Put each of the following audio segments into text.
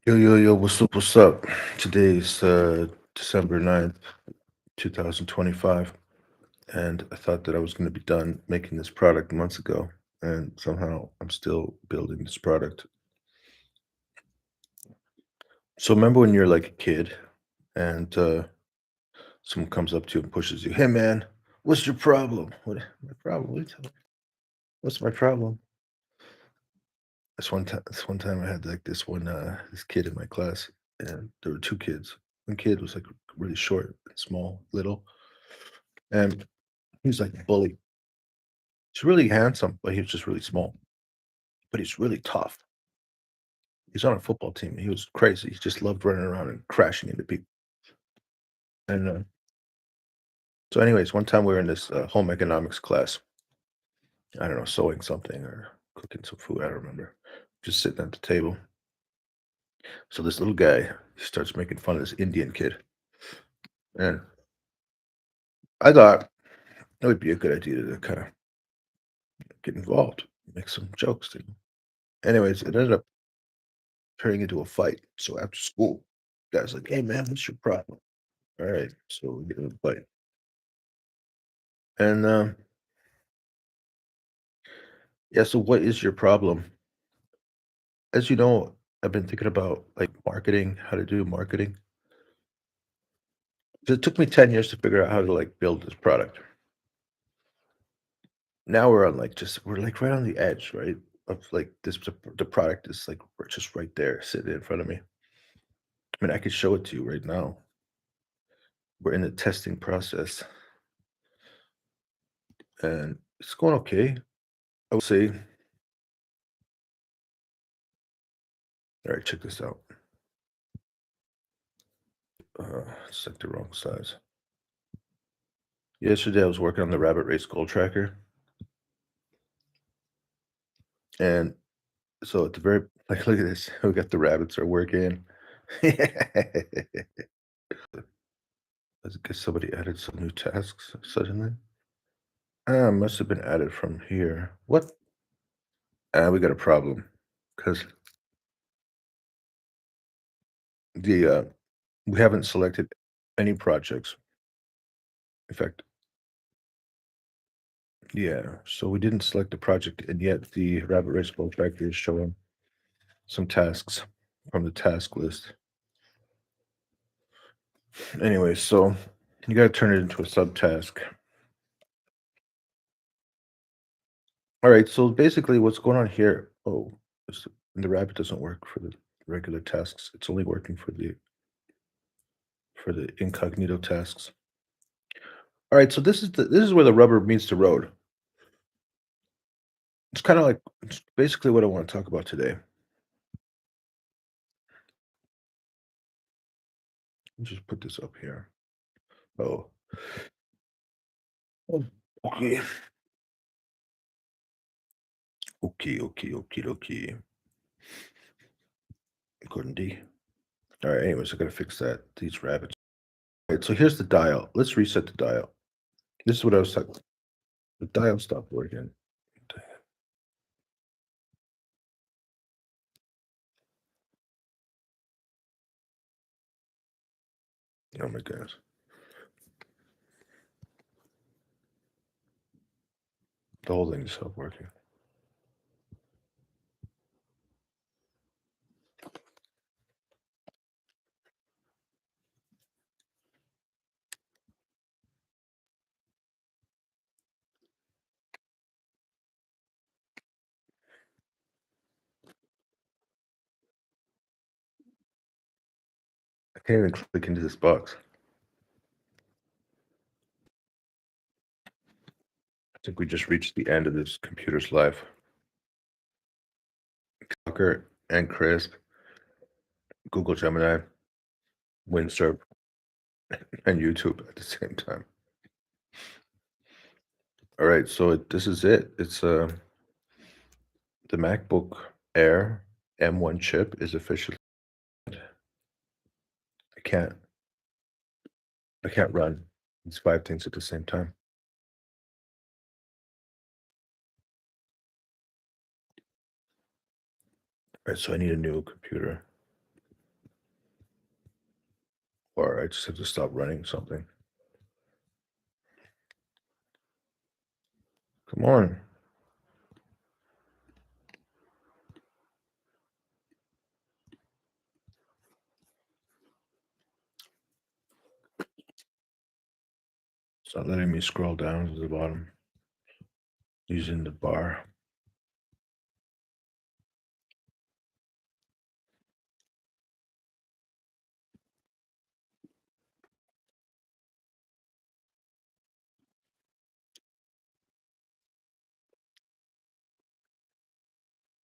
Yo, yo, yo, what's up? What's up? Today's December 9th, 2025. And I thought that I was going to be done making this product months ago. And somehow I'm still building this product. So remember when you're like a kid and someone comes up to you and pushes you, hey man, what's your problem? What my problem? What are you telling me? What's my problem? This one time I had like this kid in my class, and there were two kids. One kid was like really short, small, little, and he was like a bully. He's really handsome, but he was just really small. But he's really tough. He's on a football team. He was crazy. He just loved running around and crashing into people. And so, anyways, one time we were in this home economics class. I don't know, sewing something or cooking some food. I don't remember. Just sitting at the table. So this little guy he starts making fun of this Indian kid, and I thought it would be a good idea to kind of get involved, make some jokes. Anyways, it ended up turning into a fight. So after school, guy's like, "Hey man, what's your problem?" All right, so we get in a fight. And yeah, so what is your problem? As you know, I've been thinking about like marketing, how to do marketing. It took me 10 years to figure out how to like build this product. Now we're on like we're like right on the edge, right? Of like the product is like we're just right there sitting in front of me. I mean, I could show it to you right now. We're in the testing process and it's going okay. I would say, all right, check this out. It's like the wrong size. Yesterday I was working on the rabbit race goal tracker. And so at the very like, look at this. We got the rabbits are working. I guess somebody added some new tasks suddenly. Must have been added from here. What? We got a problem because the we haven't selected any projects. In fact, yeah. So we didn't select the project, and yet the rabbit race goal tracker is showing some tasks from the task list. Anyway, so you got to turn it into a subtask. All right, so basically what's going on here, the rabbit doesn't work for the regular tasks. It's only working for the incognito tasks. All right, so this is where the rubber meets the road. It's kind of like it's basically what I want to talk about today. Let me just put this up here. Oh, oh, okay, okay. Couldn't D. All right, anyways, I gotta fix that. These rabbits. All right, so here's the dial. Let's reset the dial. This is what I was talking. The dial stopped working. Oh my goodness. The whole thing stopped working. I can't even click into this box. I think we just reached the end of this computer's life. Tucker and Krisp, Google Gemini, Windsor, and YouTube at the same time. All right, so this is it. It's the MacBook Air M1 chip is officially. I can't I can't run these five things at the same time. All right, so I need a new computer. or I just have to stop running something. Come on. It's not letting me scroll down to the bottom using the bar.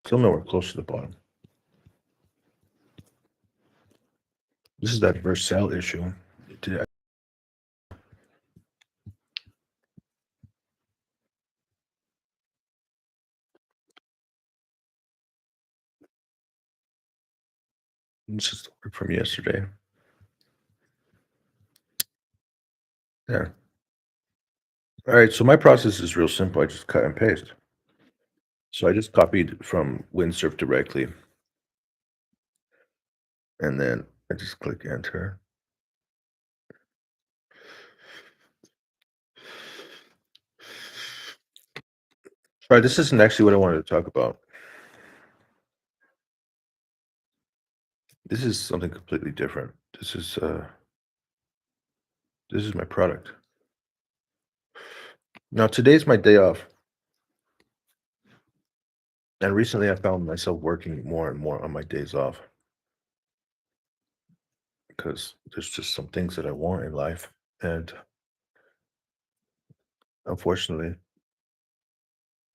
Still nowhere close to the bottom. This is that Vercel issue. Did I- This is the work from yesterday. Yeah. All right. So my process is real simple. I just cut and paste. So I just copied from Windsor directly, and then I just click enter. All right. This isn't actually what I wanted to talk about. This is something completely different. This is my product. Now today's my day off, and recently I found myself working more and more on my days off because there's just some things that I want in life, and unfortunately,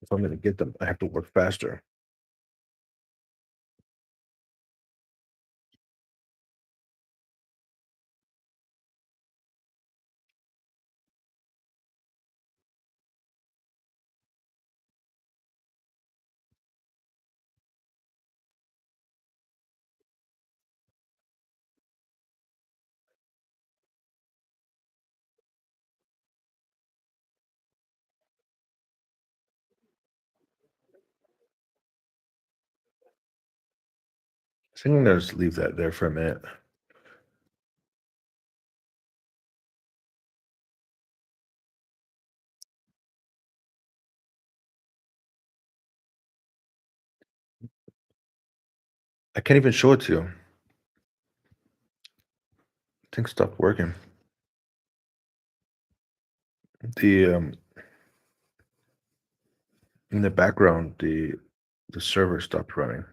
if I'm going to get them, I have to work faster. I think I'm going to just leave that there for a minute. I can't even show it to you. Things stopped working. The In the background, the server stopped running.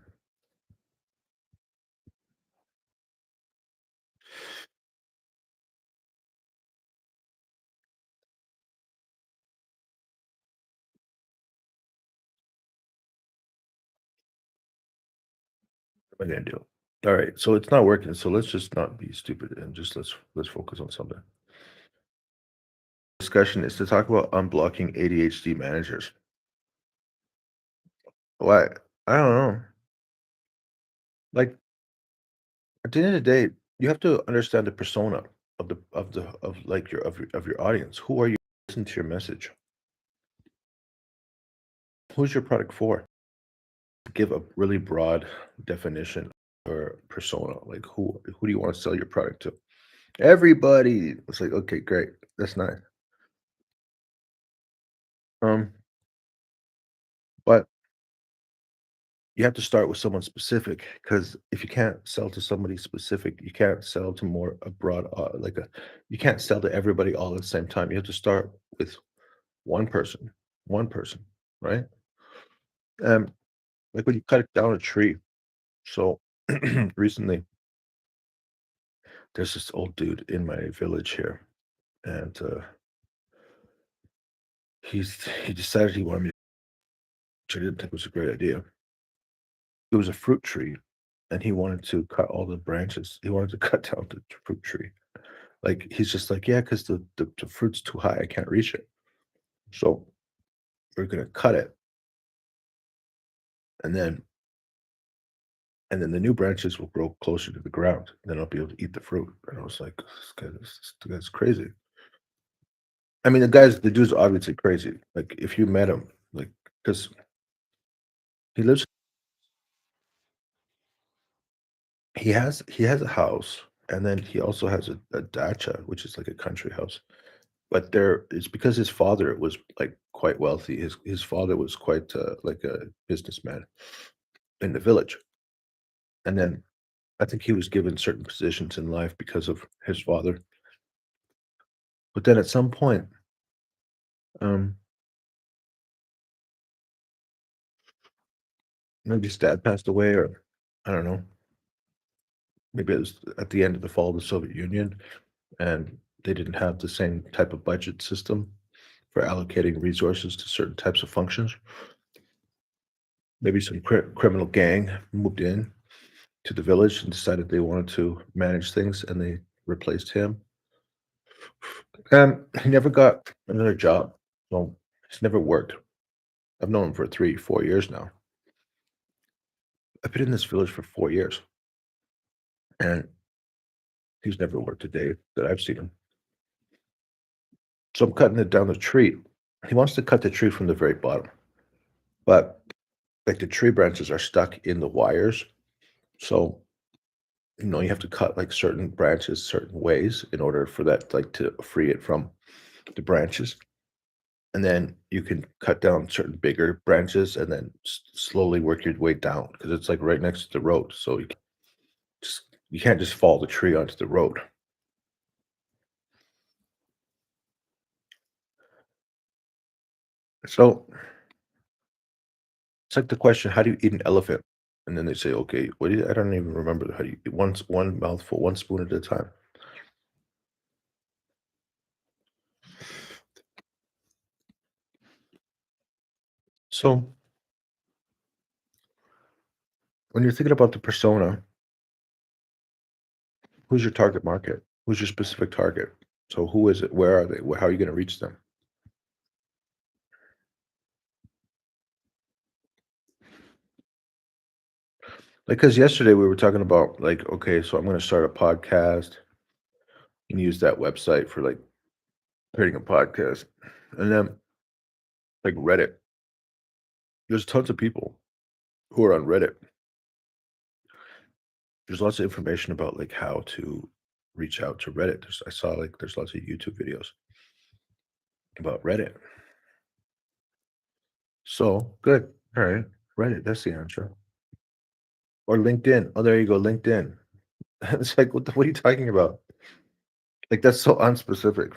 What am I gonna do? All right, so it's not working. So let's just not be stupid and just let's focus on something. Discussion is to talk about unblocking ADHD managers. Why? I don't know. Like at the end of the day, you have to understand the persona of like your audience. Who are you listening to your message? Who's your product for? Give a really broad definition or persona. Like who do you want to sell your product to? Everybody. It's like, okay, great. That's nice. Um, but you have to start with someone specific because if you can't sell to somebody specific, you can't sell to more a broad you can't sell to everybody all at the same time. You have to start with one person, right? Um, like when you cut down a tree. So recently, there's this old dude in my village here, and he decided he wanted me, which I didn't think was a great idea. It was a fruit tree, and he wanted to cut all the branches. He wanted to cut down the fruit tree. Like, he's just like, "Yeah, 'cause the fruit's too high, I can't reach it. So, we're gonna cut it, and then the new branches will grow closer to the ground, then I'll be able to eat the fruit." And I was like, "This guy's crazy." I mean, the dude's obviously crazy. Like, if you met him, like, because he lives he has a house, and then he also has a dacha, which is like a country house. But there it's because his father was, like, quite wealthy. His father was quite, like, a businessman in the village, and then I think he was given certain positions in life because of his father. But then at some point, um, maybe his dad passed away, or I don't know, maybe it was at the end of the fall of the Soviet Union, and they didn't have the same type of budget system for allocating resources to certain types of functions. Maybe some criminal gang moved in to the village and decided they wanted to manage things, and they replaced him. He never got another job. Well, he's never worked. I've known him for 3, 4 years now. I've been in this village for 4 years, and he's never worked a day that I've seen him. So I'm cutting it down the tree. He wants to cut the tree from the very bottom, but, like, the tree branches are stuck in the wires. So, you have to cut, like, certain branches certain ways in order for that, like, to free it from the branches. And then you can cut down certain bigger branches and then slowly work your way down because it's, like, right next to the road. So you can't just fall the tree onto the road. So it's like the question, how do you eat an elephant? And then they say, okay, what do you, I don't even remember how do you eat one mouthful, one spoon at a time. So when you're thinking about the persona, who's your target market? Who's your specific target? So who is it? Where are they? How are you going to reach them? Like, because yesterday we were talking about, like, okay, so I'm going to start a podcast and use that website for, like, creating a podcast. And then, like, Reddit, there's tons of people who are on Reddit. There's lots of information about, like, how to reach out to Reddit. I saw, like, there's lots of YouTube videos about Reddit. So good. All right. Reddit, that's the answer. Or LinkedIn. Oh, there you go. LinkedIn. It's like, what are you talking about? Like, that's so unspecific.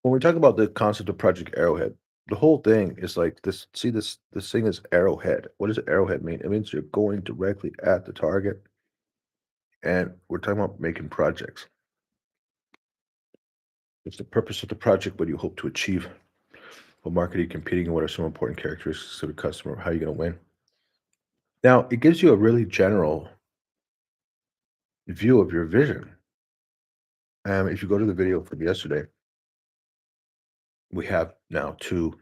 When we talk about the concept of Project Arrowhead, the whole thing is like this. See, this thing is Arrowhead. What does Arrowhead mean? It means you're going directly at the target, and we're talking about making projects. It's the purpose of the project, what you hope to achieve, what market are you competing in, what are some important characteristics of the customer, how are you going to win. Now, it gives you a really general view of your vision. If you go to the video from yesterday, we have now two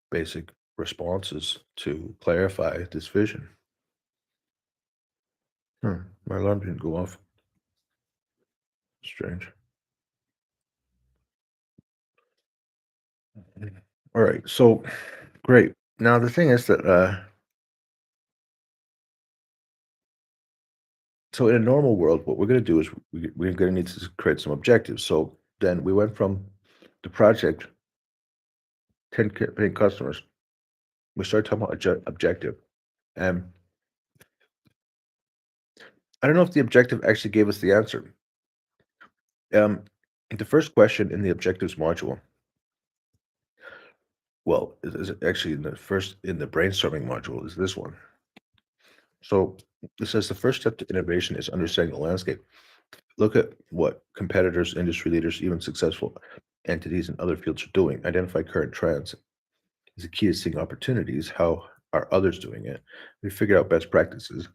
basic responses to clarify this vision. My alarm didn't go off. Strange. All right, so great. Now the thing is that so in a normal world, what we're going to do is we're going to need to create some objectives. So then we went from the project 10 paying customers. We started talking about objective, and I don't know if the objective actually gave us the answer. Um, the first question in the objectives module, well, is actually in the brainstorming module is this one. So it says the first step to innovation is understanding the landscape. Look at what competitors, industry leaders, even successful entities in other fields are doing. Identify current trends is the key to seeing opportunities. How are others doing it? We figure out best practices,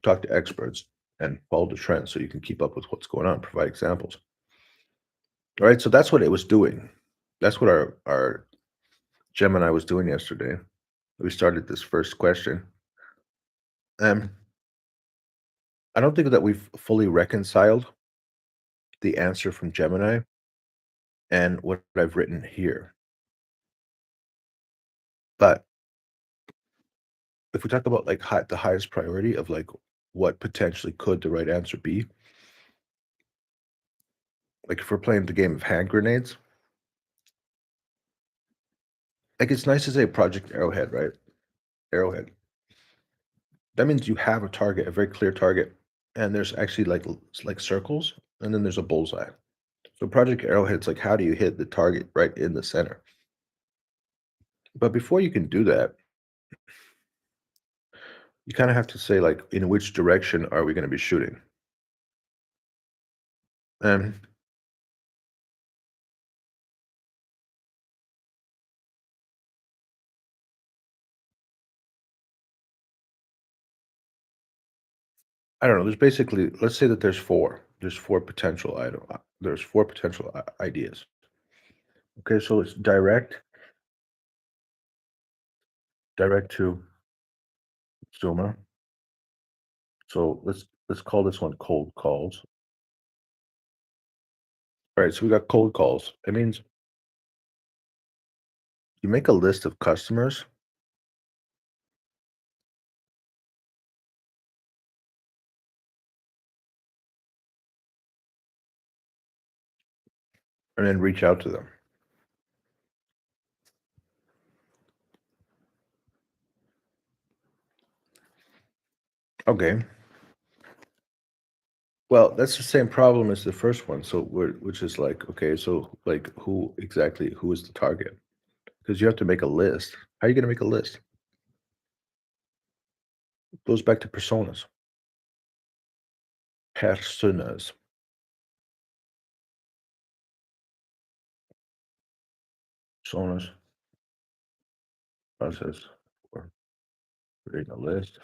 talk to experts, and follow the trends so you can keep up with what's going on. Provide examples. All right, so that's what it was doing. That's what our Gemini was doing yesterday. We started this first question. Um, I don't think that we've fully reconciled the answer from Gemini and what I've written here. But if we talk about like the highest priority of like what potentially could the right answer be. Like if we're playing the game of hand grenades, like it's nice to say Project Arrowhead, right? Arrowhead. That means you have a target, a very clear target, and there's actually like circles, and then there's a bullseye. So Project Arrowhead's like how do you hit the target right in the center? But before you can do that, you kind of have to say like in which direction are we going to be shooting? And I don't know. There's basically let's say that there's four. There's four potential item. There's four potential ideas. Okay, so it's direct to consumer. So let's call this one cold calls. All right, so we got cold calls. It means you make a list of customers and then reach out to them. Okay. Well, that's the same problem as the first one. So which is like, okay, so like who is the target? Because you have to make a list. How are you gonna make a list? It goes back to personas. Personas. Personas process for creating a list.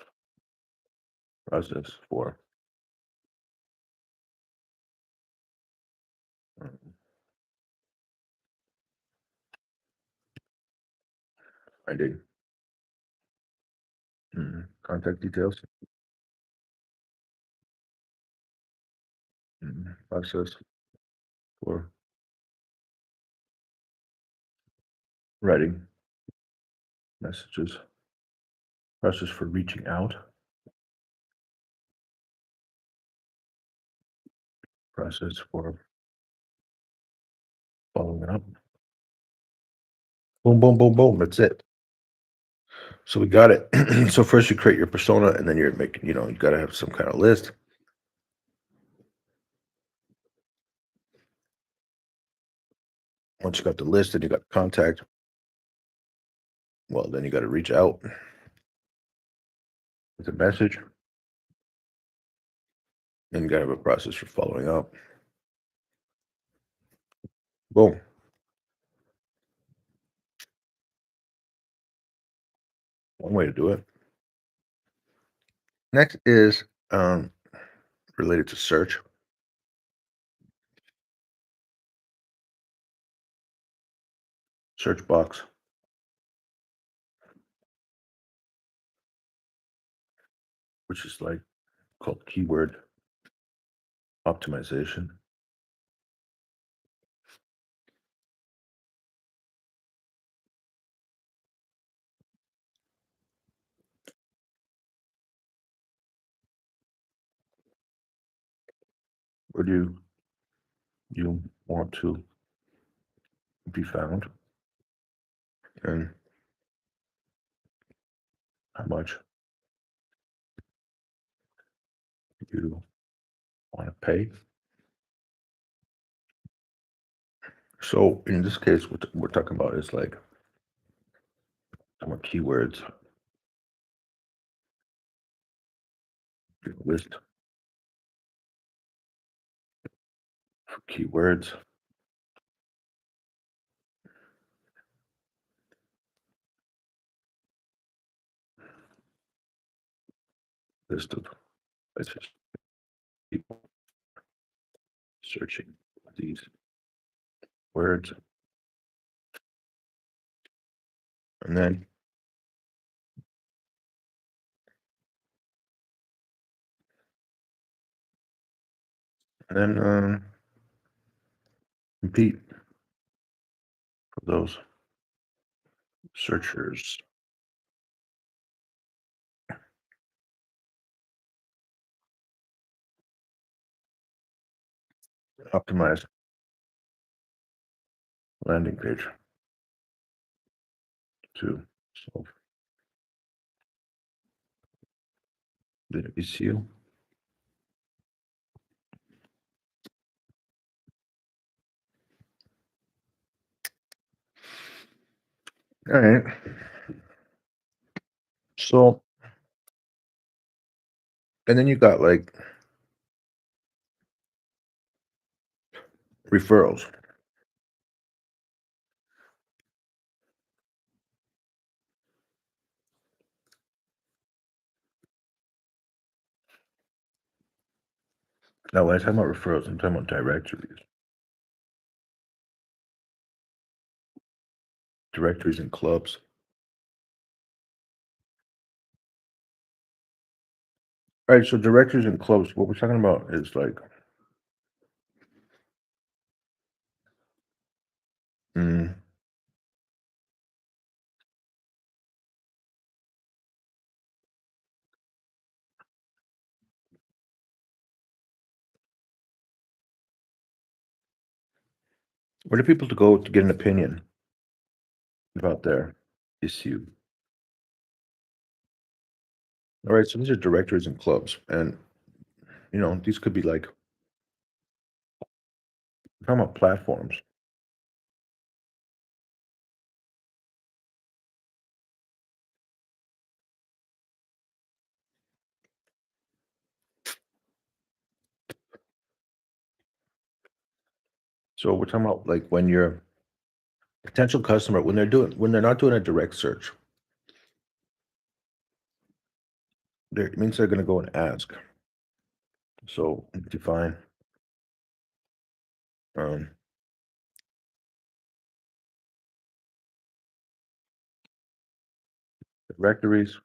Process for um, finding contact details. Process for writing messages. Process for reaching out. Process for following up. Boom, boom, boom, boom. That's it. So we got it. So first you create your persona, and then you're making, you got to have some kind of list. Once you got the list and you got the contact, well, then you got to reach out with a message, and you got to have a process for following up. Boom. One way to do it. Next is related to search. Search box, which is like called keyword optimization. Where do you want to be found, and how much you want to pay? So in this case, what we're talking about is like some keywords, list for keywords, list of places people searching these words, and then compete for those searchers. Optimize landing page to solve the issue. All right. So, and then you got like referrals. Now, when I talk about referrals, I'm talking about directories, directories and clubs. All right. So, directories and clubs, what we're talking about is like, mm, where do people to go to get an opinion about their issue? All right. So, these are directories and clubs. And, these could be like, we're talking about platforms. So, we're talking about like when your potential customer, when they're not doing a direct search, it means they're going to go and ask. So, define um, directories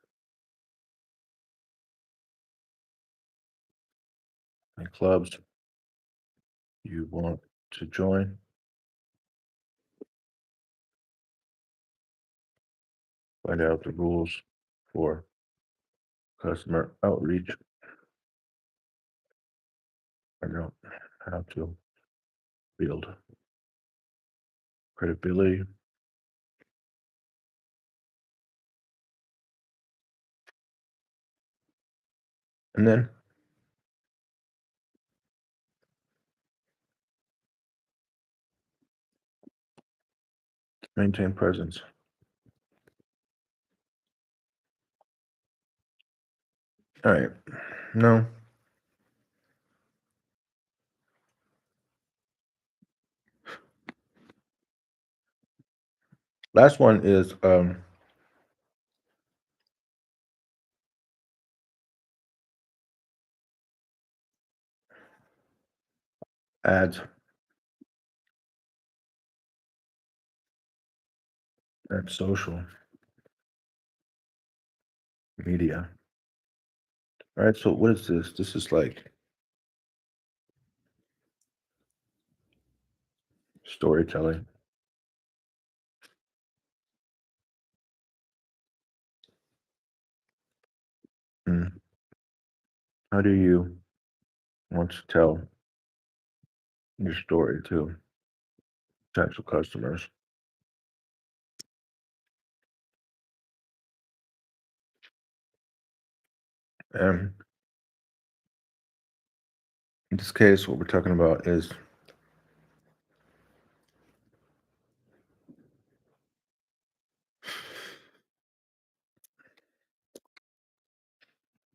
and clubs you want to join. Find out the rules for customer outreach. Find out how to build credibility. And then maintain presence. All right. No. Last one is ads and social media. All right. So, what is this? This is like storytelling. Mm. How do you want to tell your story to potential customers? And in this case, what we're talking about is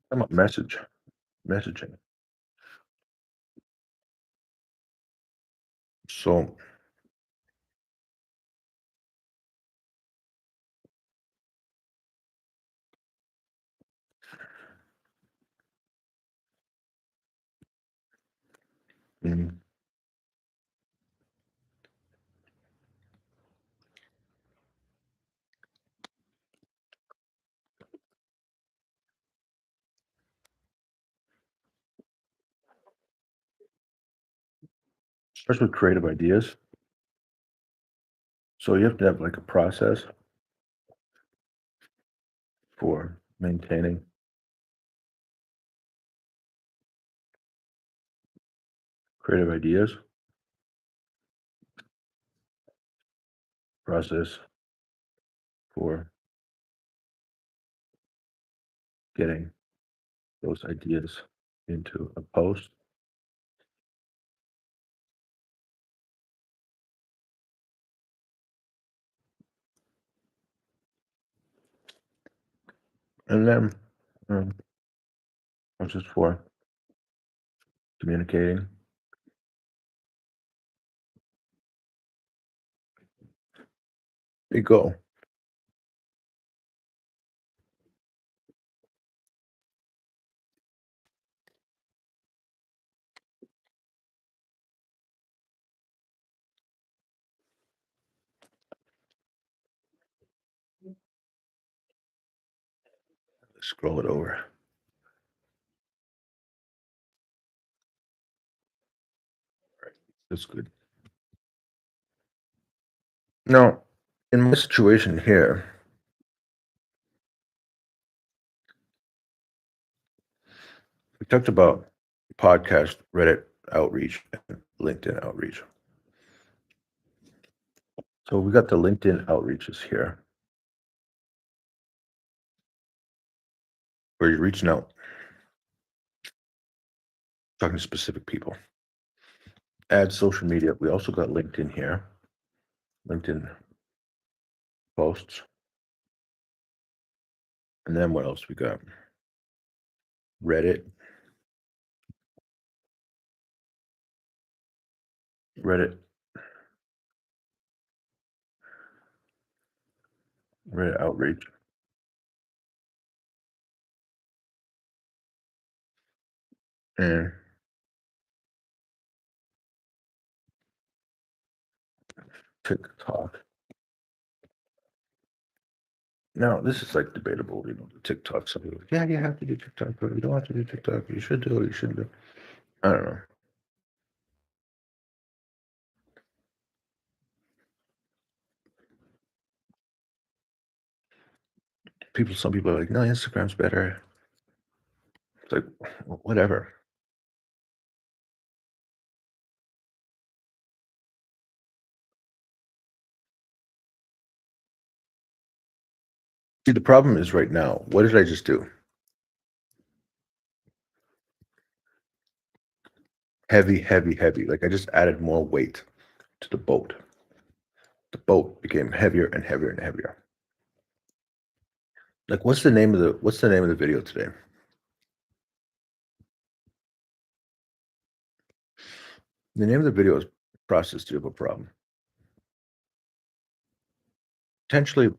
talking about messaging. So, mm, starts with creative ideas. So you have to have like a process for maintaining creative ideas. process for getting those ideas into a post. And then um, process for communicating. There you go. Scroll it over. That's good. Now, in my situation here, we talked about podcast, Reddit outreach, and LinkedIn outreach. So we got the LinkedIn outreaches here, where you're reaching out, talking to specific people. Add social media. We also got LinkedIn here, LinkedIn posts. And then what else we got? Reddit, Reddit, Reddit outreach. And TikTok. Now, this is like debatable, the TikTok. Some people, yeah, you have to do TikTok, but you don't have to do TikTok. You should do it. You shouldn't do it. I don't know. Some people are like, no, Instagram's better. It's like, whatever. See, the problem is right now, what did I just do? Heavy, heavy, heavy. Like I just added more weight to the boat. The boat became heavier and heavier and heavier. Like, what's the name of the video today? The name of the video is Process to Have a Problem. Potentially,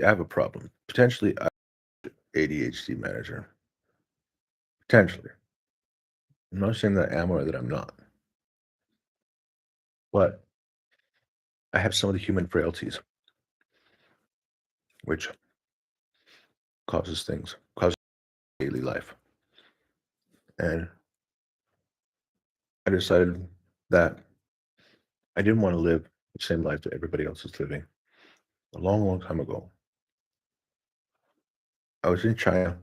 I have a problem. Potentially, I'm ADHD manager. Potentially. I'm not saying that I am or that I'm not. But I have some of the human frailties, which causes daily life. And I decided that I didn't want to live the same life that everybody else is living. A long, long time ago, I was in China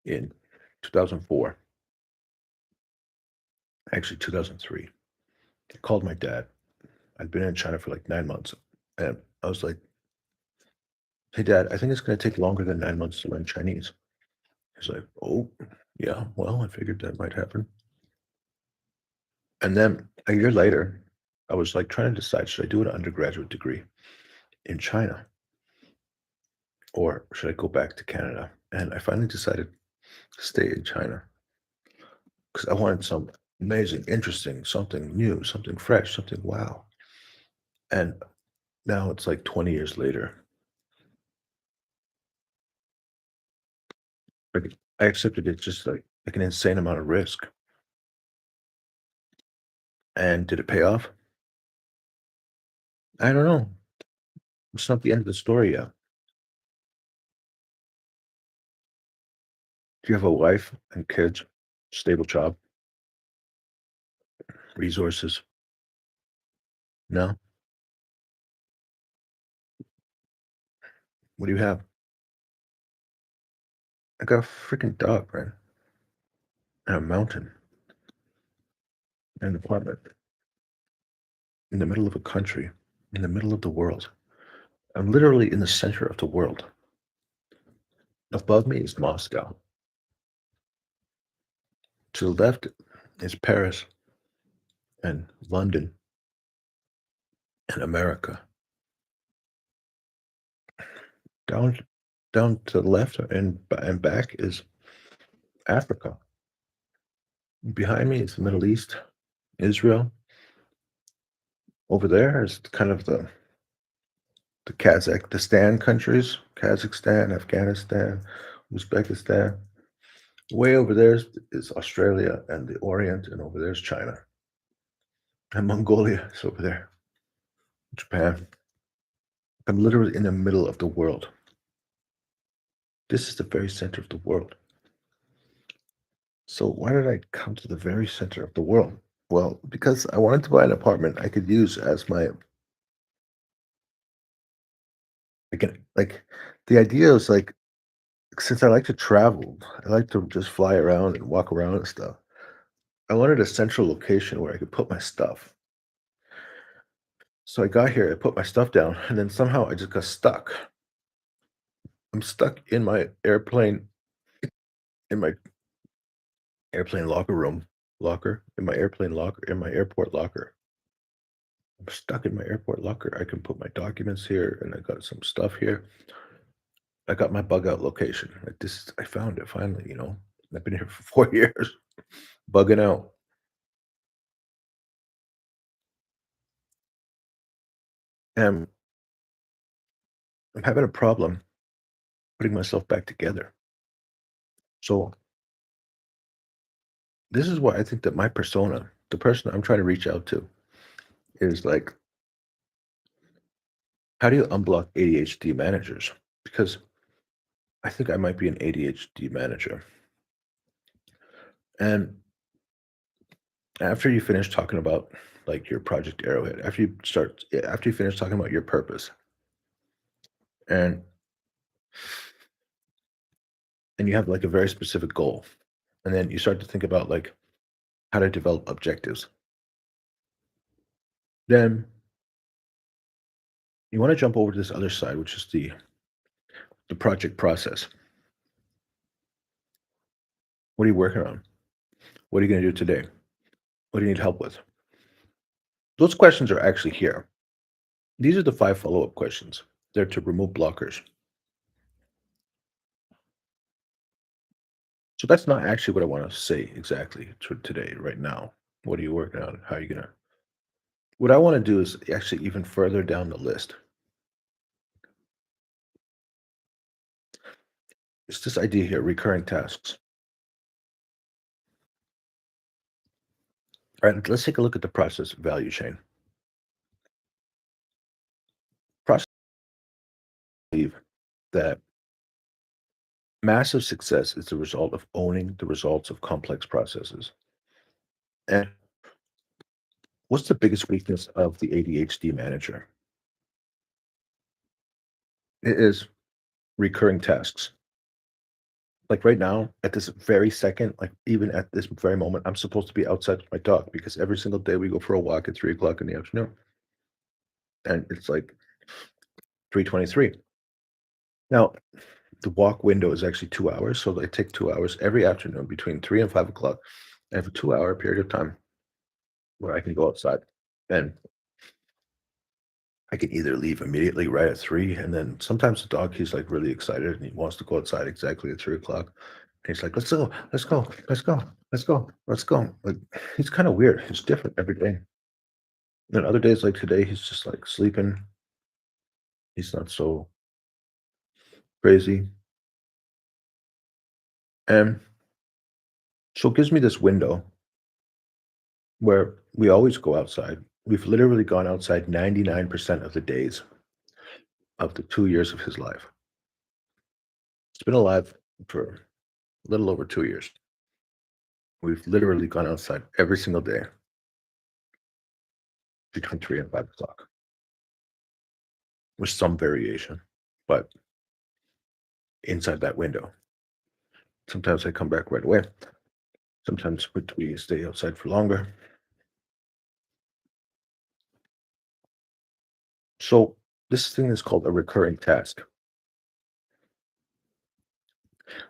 in 2004, actually 2003. I called my dad. I'd been in China for like 9 months. And I was like, hey, Dad, I think it's going to take longer than 9 months to learn Chinese. He's like, oh, yeah, well, I figured that might happen. And then a year later, I was like trying to decide, should I do an undergraduate degree in China or should I go back to Canada? And I finally decided to stay in China because I wanted some amazing, interesting, something new, something fresh, something wow. And now it's like 20 years later. Like I accepted it just like an insane amount of risk. And did it pay off? I don't know. It's not the end of the story yet. Do you have a wife and kids, stable job, resources? No? What do you have? I got a freaking dog, man, and a mountain and an apartment. in the middle of a country, in the middle of the world. I'm literally in the center of the world. Above me is Moscow. To the left is Paris and London and America. Down down to the left and back is Africa. Behind me is the Middle East, Israel. Over there is kind of the Kazakhstan countries, Kazakhstan, Afghanistan, Uzbekistan. Way over there is Australia and the Orient, and over there's China. And Mongolia is over there, Japan. I'm literally in the middle of the world. This is the very center of the world. So why did I come to the very center of the world? Well, because I wanted to buy an apartment I could use as my like the idea is like since I like to travel, I like to just fly around and walk around and stuff. I wanted a central location where I could put my stuff. So I got here, I put my stuff down, and then somehow I just got stuck. I'm stuck in my in my airplane in my airport locker. I'm stuck in my airport locker. I can put my documents here, and I got some stuff here. I got my bug out location. Like this, I found it finally. I've been here for 4 years, bugging out, and I'm having a problem putting myself back together. So this is why I think that my persona, the person I'm trying to reach out to, is like, how do you unblock ADHD managers? Because I think I might be an ADHD manager. And after you finish talking about like your project Arrowhead, after you finish talking about your purpose, and you have like a very specific goal, and then you start to think about like how to develop objectives, then you want to jump over to this other side, which is the project process. What are you working on? What are you going to do today? What do you need help with? Those questions are actually here. These are the 5 follow-up questions. They're to remove blockers. So that's not actually what I want to say exactly to today, right now. What are you working on? How are you gonna What I want to do is actually even further down the list. It's this idea here, recurring tasks. All right, let's take a look at the process value chain. Process believe that massive success is the result of owning the results of complex processes. And what's the biggest weakness of the ADHD manager? It is recurring tasks. Like right now, at this very second, like even at this very moment, I'm supposed to be outside with my dog because every single day we go for a walk at 3 o'clock in the afternoon. And it's like 3:23. Now, the walk window is actually 2 hours. So I take 2 hours every afternoon between 3 and 5 o'clock. I have a 2 hour period of time where I can go outside. And I can either leave immediately right at 3, and then sometimes the dog, he's like really excited and he wants to go outside exactly at 3 o'clock. And he's like, let's go, let's go, let's go, let's go, let's go. Like he's kind of weird. He's different every day. And other days like today, he's just like sleeping. He's not so crazy. And so it gives me this window where we always go outside. We've literally gone outside 99% of the days of the 2 years of his life. He's been alive for a little over 2 years. We've literally gone outside every single day between 3 and 5 o'clock with some variation, but inside that window. Sometimes I come back right away. Sometimes we stay outside for longer. So this thing is called a recurring task.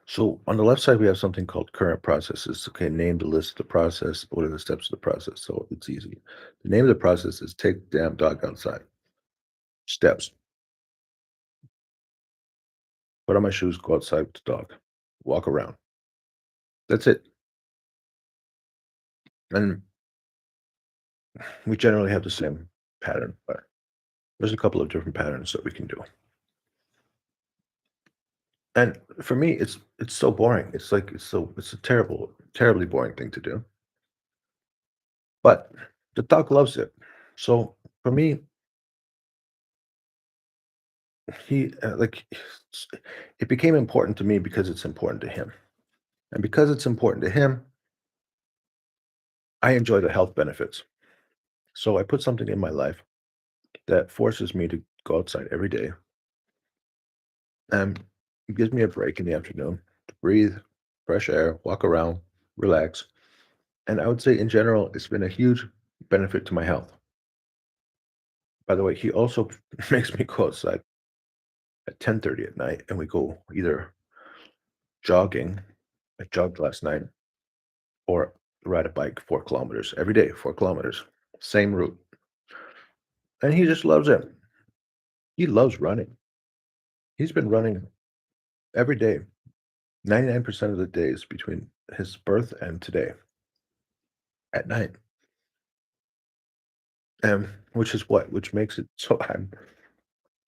So on the left side, we have something called current processes. Okay, name the list of the process. What are the steps of the process? So it's easy. The name of the process is take the damn dog outside. Steps. Put on my shoes, go outside with the dog. Walk around. That's it. And we generally have the same pattern, but there's a couple of different patterns that we can do. And for me, it's so boring. It's a terribly boring thing to do. But the dog loves it. So for me, he s- it became important to me because it's important to him. And because it's important to him, I enjoy the health benefits. So I put something in my life that forces me to go outside every day and it gives me a break in the afternoon to breathe, fresh air, walk around, relax. And I would say in general, it's been a huge benefit to my health. By the way, he also makes me go outside at 10:30 at night and we go either jogging. I jogged last night or ride a bike 4 kilometers every day, 4 kilometers, same route. And he just loves it. He loves running. He's been running every day, 99% of the days between his birth and today at night. Which is what? Which makes it so I'm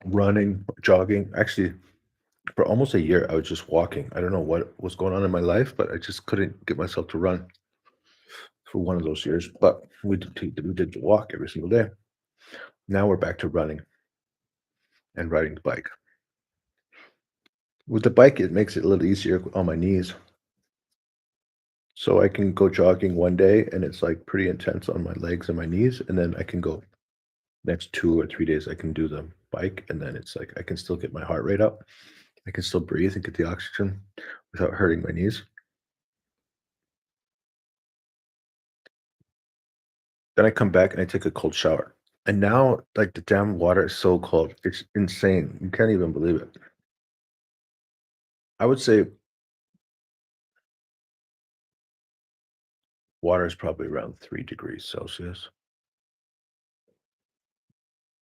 running, jogging. Actually, for almost a year, I was just walking. I don't know what was going on in my life, but I just couldn't get myself to run for one of those years. But we did the walk every single day. Now we're back to running and riding the bike. With the bike, it makes it a little easier on my knees. So I can go jogging one day and it's like pretty intense on my legs and my knees. And then I can go next 2 or 3 days, I can do the bike. And then it's like I can still get my heart rate up. I can still breathe and get the oxygen without hurting my knees. Then I come back and I take a cold shower. And now, like the damn water is so cold. It's insane. You can't even believe it. I would say water is probably around 3 degrees Celsius,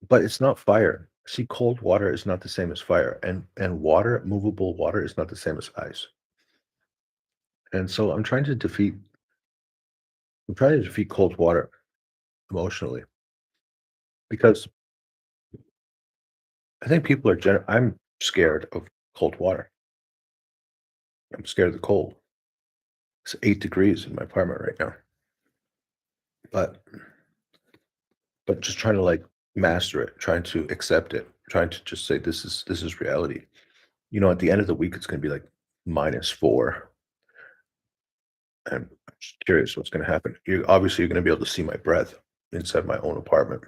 but it's not fire. See, cold water is not the same as fire, and water, movable water, is not the same as ice. And so I'm trying to defeat cold water emotionally because I think people are I'm scared of cold water. I'm scared of the cold. It's 8 degrees in my apartment right now, but just trying to like master it, trying to accept it, trying to just say this is reality. At the end of the week, it's going to be like -4, and I'm just curious what's going to happen. You're going to be able to see my breath inside my own apartment,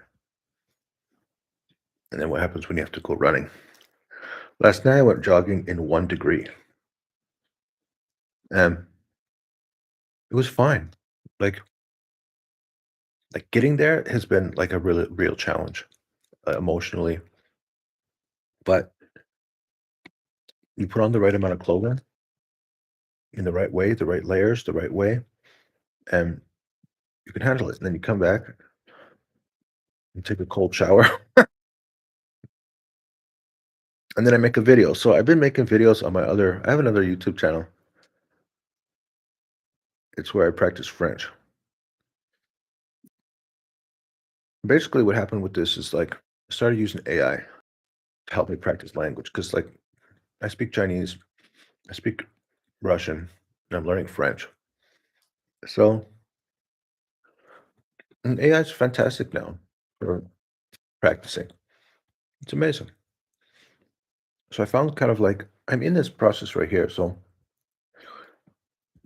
and then what happens when you have to go running? Last night I went jogging in 1 degree, and it was fine. Like getting there has been like a really real challenge emotionally, but you put on the right amount of clothing in the right way, the right layers, the right way, and you can handle it. And then you come back and take a cold shower, and then I make a video. So I've been making videos on I have another YouTube channel. It's where I practice French. Basically, what happened with this is like I started using AI to help me practice language because like I speak Chinese, I speak Russian, and I'm learning French. So and AI is fantastic now for practicing. It's amazing. So I found kind of like I'm in this process right here. So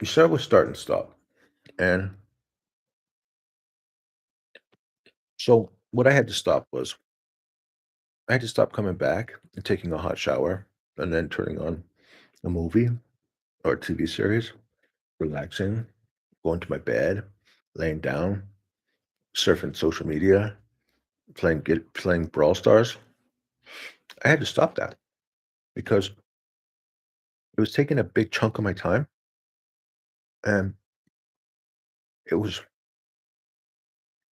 you start with start and stop. And so what I had to stop was I had to stop coming back and taking a hot shower and then turning on a movie or a TV series, relaxing, going to my bed, laying down, surfing social media, playing Brawl Stars. I had to stop that because it was taking a big chunk of my time, and it was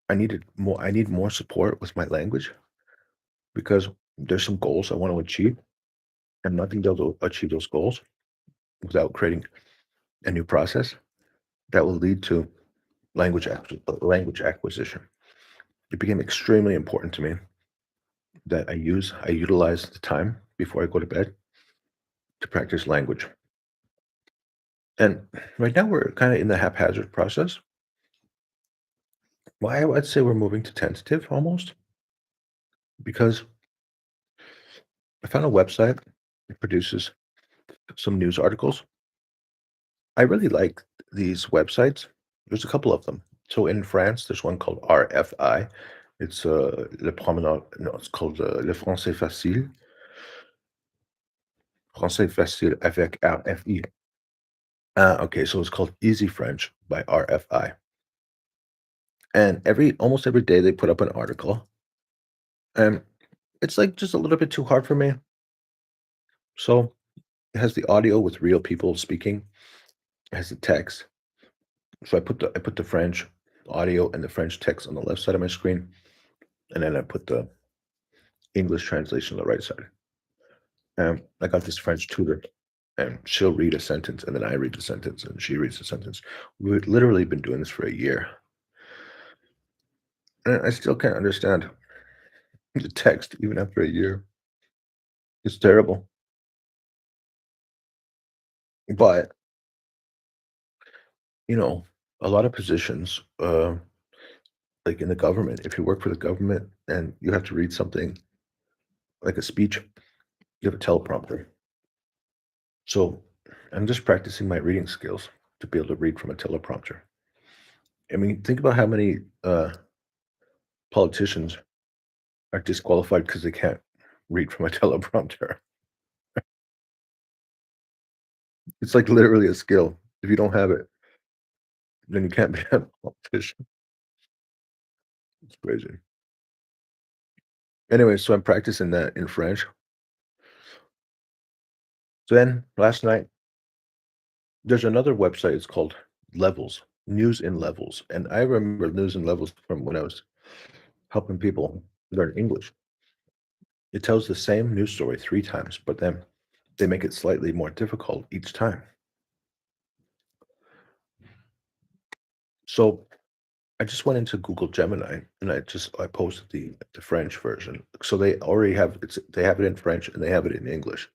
I need more support with my language because there's some goals I want to achieve, and nothing able to achieve those goals without creating a new process that will lead to language acquisition. It became extremely important to me that I utilize the time before I go to bed to practice language. And right now we're kind of in the haphazard process. Why I'd say we're moving to tentative almost because I found a website that produces some news articles. I really like these websites. There's a couple of them. So in France, there's one called RFI. It's Le Promenade. No, it's called Le Français Facile avec RFI. Okay, so it's called Easy French by RFI. And almost every day they put up an article, and it's like just a little bit too hard for me. So it has the audio with real people speaking. It has the text. So I put the French audio and the French text on the left side of my screen, and then I put the English translation on the right side. I got this French tutor, and she'll read a sentence, and then I read the sentence, and she reads the sentence. We've literally been doing this for a year, and I still can't understand the text even after a year. It's terrible. But you know, a lot of positions, like in the government, if you work for the government and you have to read something like a speech, you have a teleprompter. So I'm just practicing my reading skills to be able to read from a teleprompter. I mean, think about how many politicians are disqualified because they can't read from a teleprompter. It's like literally a skill. If you don't have it, then you can't be a politician. It's crazy. Anyway, so I'm practicing that in French. So then last night, there's another website. It's called Levels, News in Levels. And I remember News in Levels from when I was helping people learn English. It tells the same news story 3 times, but then they make it slightly more difficult each time. So I just went into Google Gemini and I posted the French version. So they already have they have it in French and they have it in English.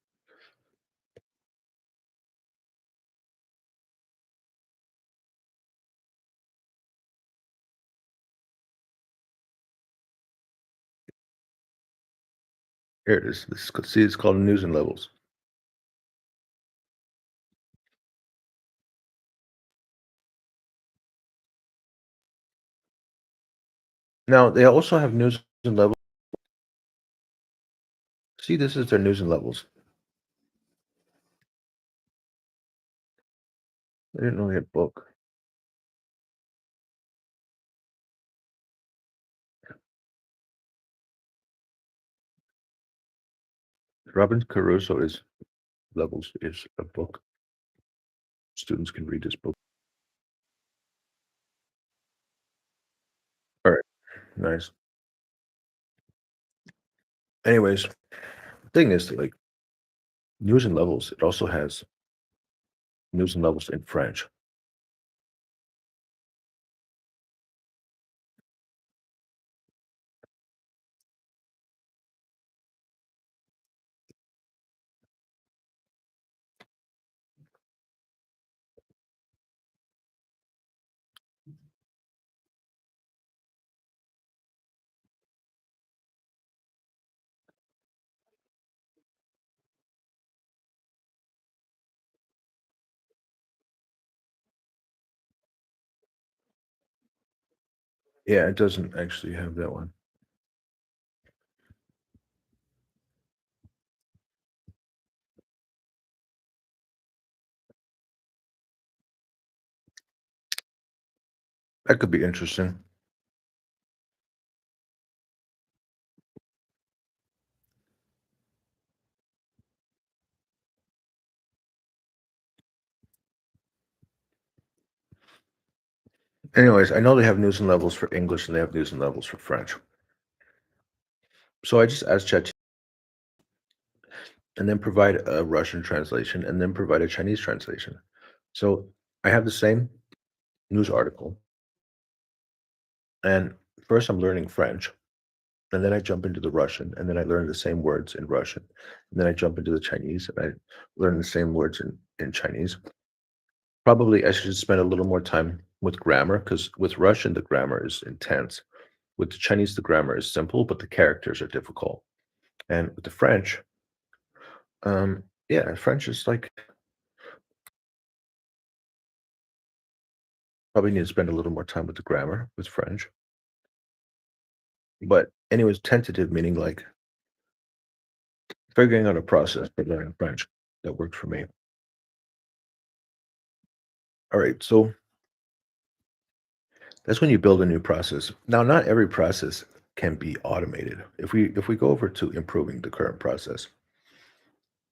Here it is. See, it's called News and Levels. Now they also have News and Levels. See, this is their News and Levels. I didn't know they had book. Robin Caruso is Levels is a book. Students can read this book. All right, nice. Anyways, the thing is, like News and Levels, it also has News and Levels in French. Yeah, it doesn't actually have that one. That could be interesting. Anyways, I know they have news and levels for English and they have news and levels for French. So I just asked Chat and then provide a Russian translation and then provide a Chinese translation. So I have the same news article, and first I'm learning French, and then I jump into the Russian, and then I learn the same words in Russian, and then I jump into the Chinese, and I learn the same words in Chinese. Probably I should spend a little more time with grammar because with Russian the grammar is intense. With the Chinese the grammar is simple, but the characters are difficult. And with the French, yeah, French is like probably need to spend a little more time with the grammar with French. But anyways, tentative meaning like figuring out a process for learning French that worked for me. All right, so that's when you build a new process. Now, not every process can be automated. If we go over to improving the current process,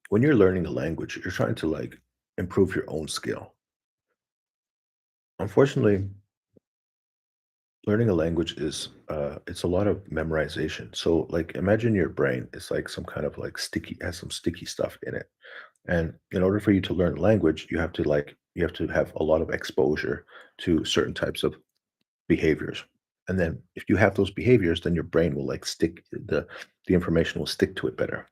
when you're learning a language, you're trying to like improve your own skill. Unfortunately, learning a language is it's a lot of memorization. So like imagine your brain is like some kind of like sticky has some sticky stuff in it. And in order for you to learn language, you have to have a lot of exposure to certain types of behaviors. And then if you have those behaviors, then your brain will like stick the information will stick to it better.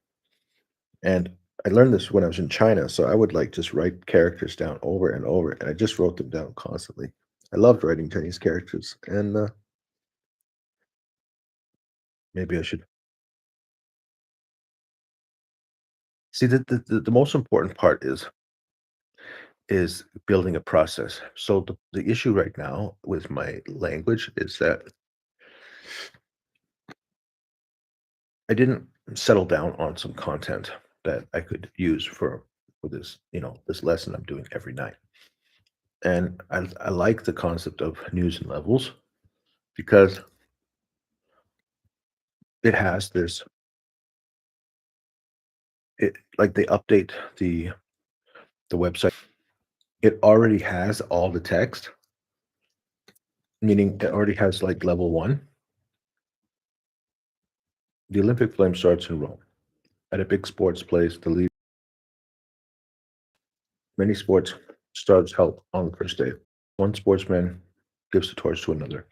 And I learned this when I was in China, so I would like just write characters down over and over, and I just wrote them down constantly. I loved writing Chinese characters, and maybe I should see that the most important part is building a process. So the issue right now with my language is that I didn't settle down on some content that I could use for this, this lesson I'm doing every night. And I like the concept of news and levels because it has this it like they update the website. It already has all the text, meaning it already has like level one. The Olympic flame starts in Rome. At a big sports place, the lead many sports stars help on the first day. One sportsman gives the torch to another.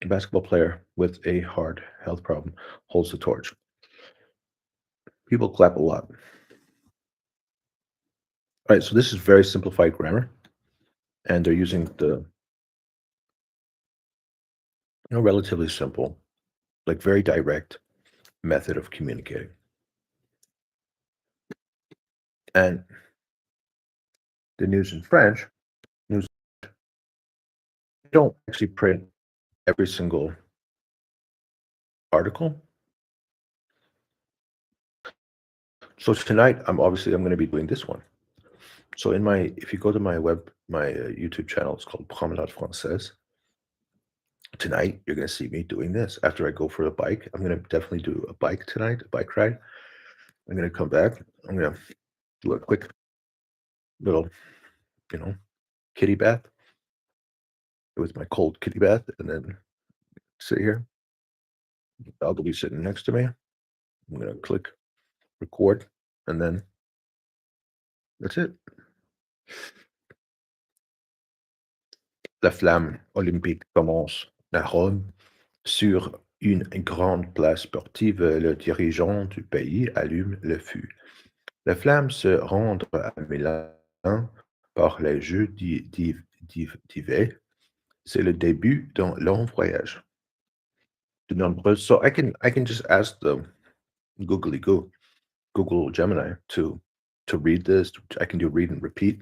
A basketball player with a hard health problem holds the torch. People clap a lot. All right, so this is very simplified grammar, and they're using the relatively simple, like very direct method of communicating. And the news in French, news they don't actually print every single article. So tonight, I'm going to be doing this one. So if you go to my YouTube channel, it's called Promenade Française. Tonight, you're going to see me doing this. After I go for a bike, I'm going to definitely do a bike tonight, a bike ride. I'm going to come back. I'm going to do a quick little, you know, kitty bath with my cold kitty bath, and then sit here. The dog will be sitting next to me. I'm going to click record, and then that's it. La flamme olympique commence à Rome. Sur une grande place sportive, le dirigeant du pays allume le feu. La flamme se rend à Milan par les Jeux d'hiver. C'est le début d'un long voyage. De nombreux, so I can just ask the googly goo, Google Gemini to read this. I can do read and repeat,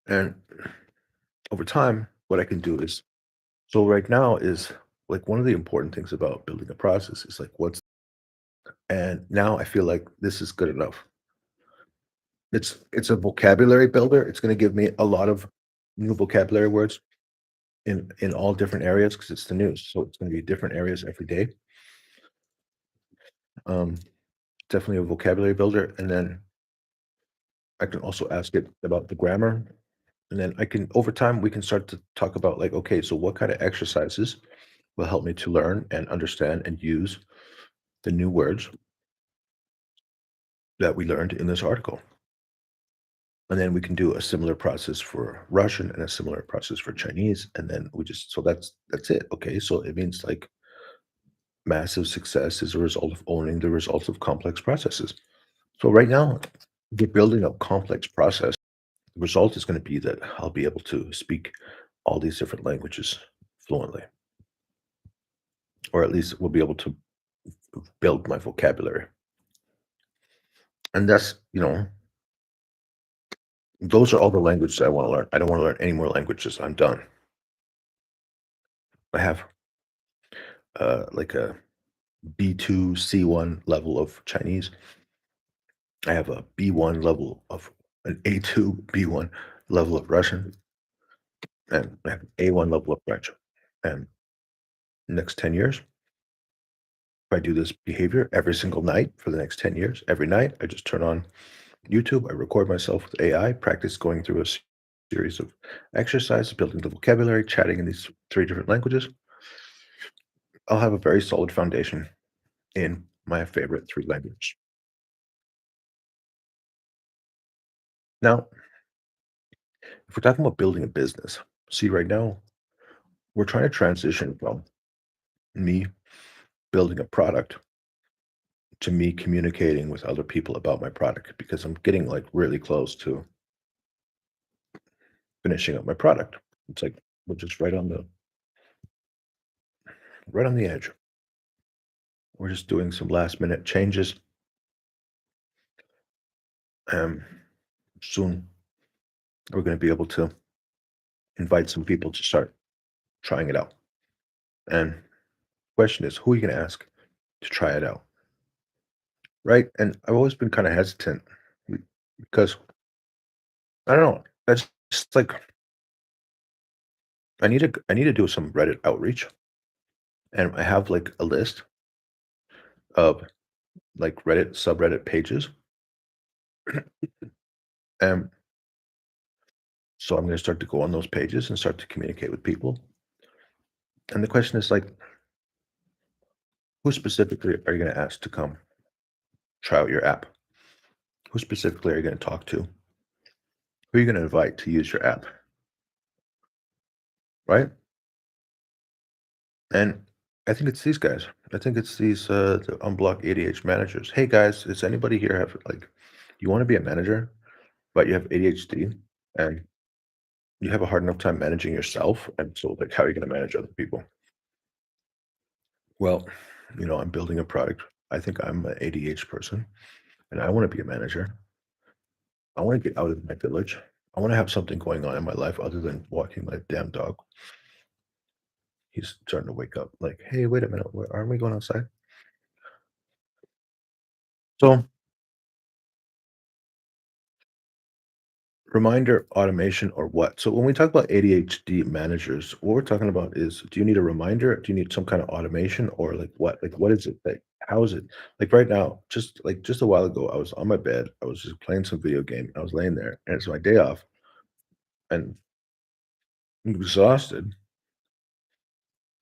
and over time, what I can do is so right now is like one of the important things about building a process is like what's and now I feel like this is good enough. It's a vocabulary builder. It's going to give me a lot of new vocabulary words in all different areas because it's the news. So it's going to be different areas every day. Um, Definitely a vocabulary builder, and then I can also ask it about the grammar And then I can over time, we can start to talk about like, okay, so what kind of exercises will help me to learn and understand and use the new words that we learned in this article. And then we can do a similar process for Russian and a similar process for Chinese. And then we just so that's it. Okay. So it means like massive success is a result of owning the results of complex processes. So right now, we're building a complex process. The result is going to be that I'll be able to speak all these different languages fluently, or at least we'll be able to build my vocabulary. And that's, those are all the languages I want to learn. I don't want to learn any more languages. I'm done. I have like a B2 C1 level of Chinese. I have a B1 level of an A2 B1 level of Russian, and I have an A1 level of French. And next 10 years, if I do this behavior every single night for the next 10 years, every night, I just turn on YouTube, I record myself with AI, practice going through a series of exercises, building the vocabulary, chatting in these three different languages. I'll have a very solid foundation in my favorite three languages. Now, if we're talking about building a business, see, right now, we're trying to transition from me building a product to me communicating with other people about my product because I'm getting like really close to finishing up my product. It's like we're just right on the edge. We're just doing some last minute changes. Um, soon we're going to be able to invite some people to start trying it out. And question is, who are you going to ask to try it out, right? And I've always been kind of hesitant because I don't know. That's just like I need to do some Reddit outreach, and I have like a list of like Reddit subreddit pages, and so I'm going to start to go on those pages and start to communicate with people. And the question is like, who specifically are you going to ask to come try out your app? Who specifically are you going to talk to? Who are you going to invite to use your app? Right? And I think it's these guys. I think it's these the unblock ADHD managers. Hey guys, does anybody here have like you want to be a manager, but you have ADHD and you have a hard enough time managing yourself, and so like how are you going to manage other people? Well, I'm building a product. I think I'm an ADHD person and I want to be a manager. I want to get out of my village. I want to have something going on in my life other than walking my damn dog. He's starting to wake up. Like, hey, wait a minute, aren't we going outside? So, reminder automation or what? So, when we talk about ADHD managers, what we're talking about is do you need a reminder? Do you need some kind of automation or like what? Like, what is it? Like, how is it? Like, right now, just a while ago, I was on my bed. I was just playing some video game. I was laying there, and it's my day off, and I'm exhausted.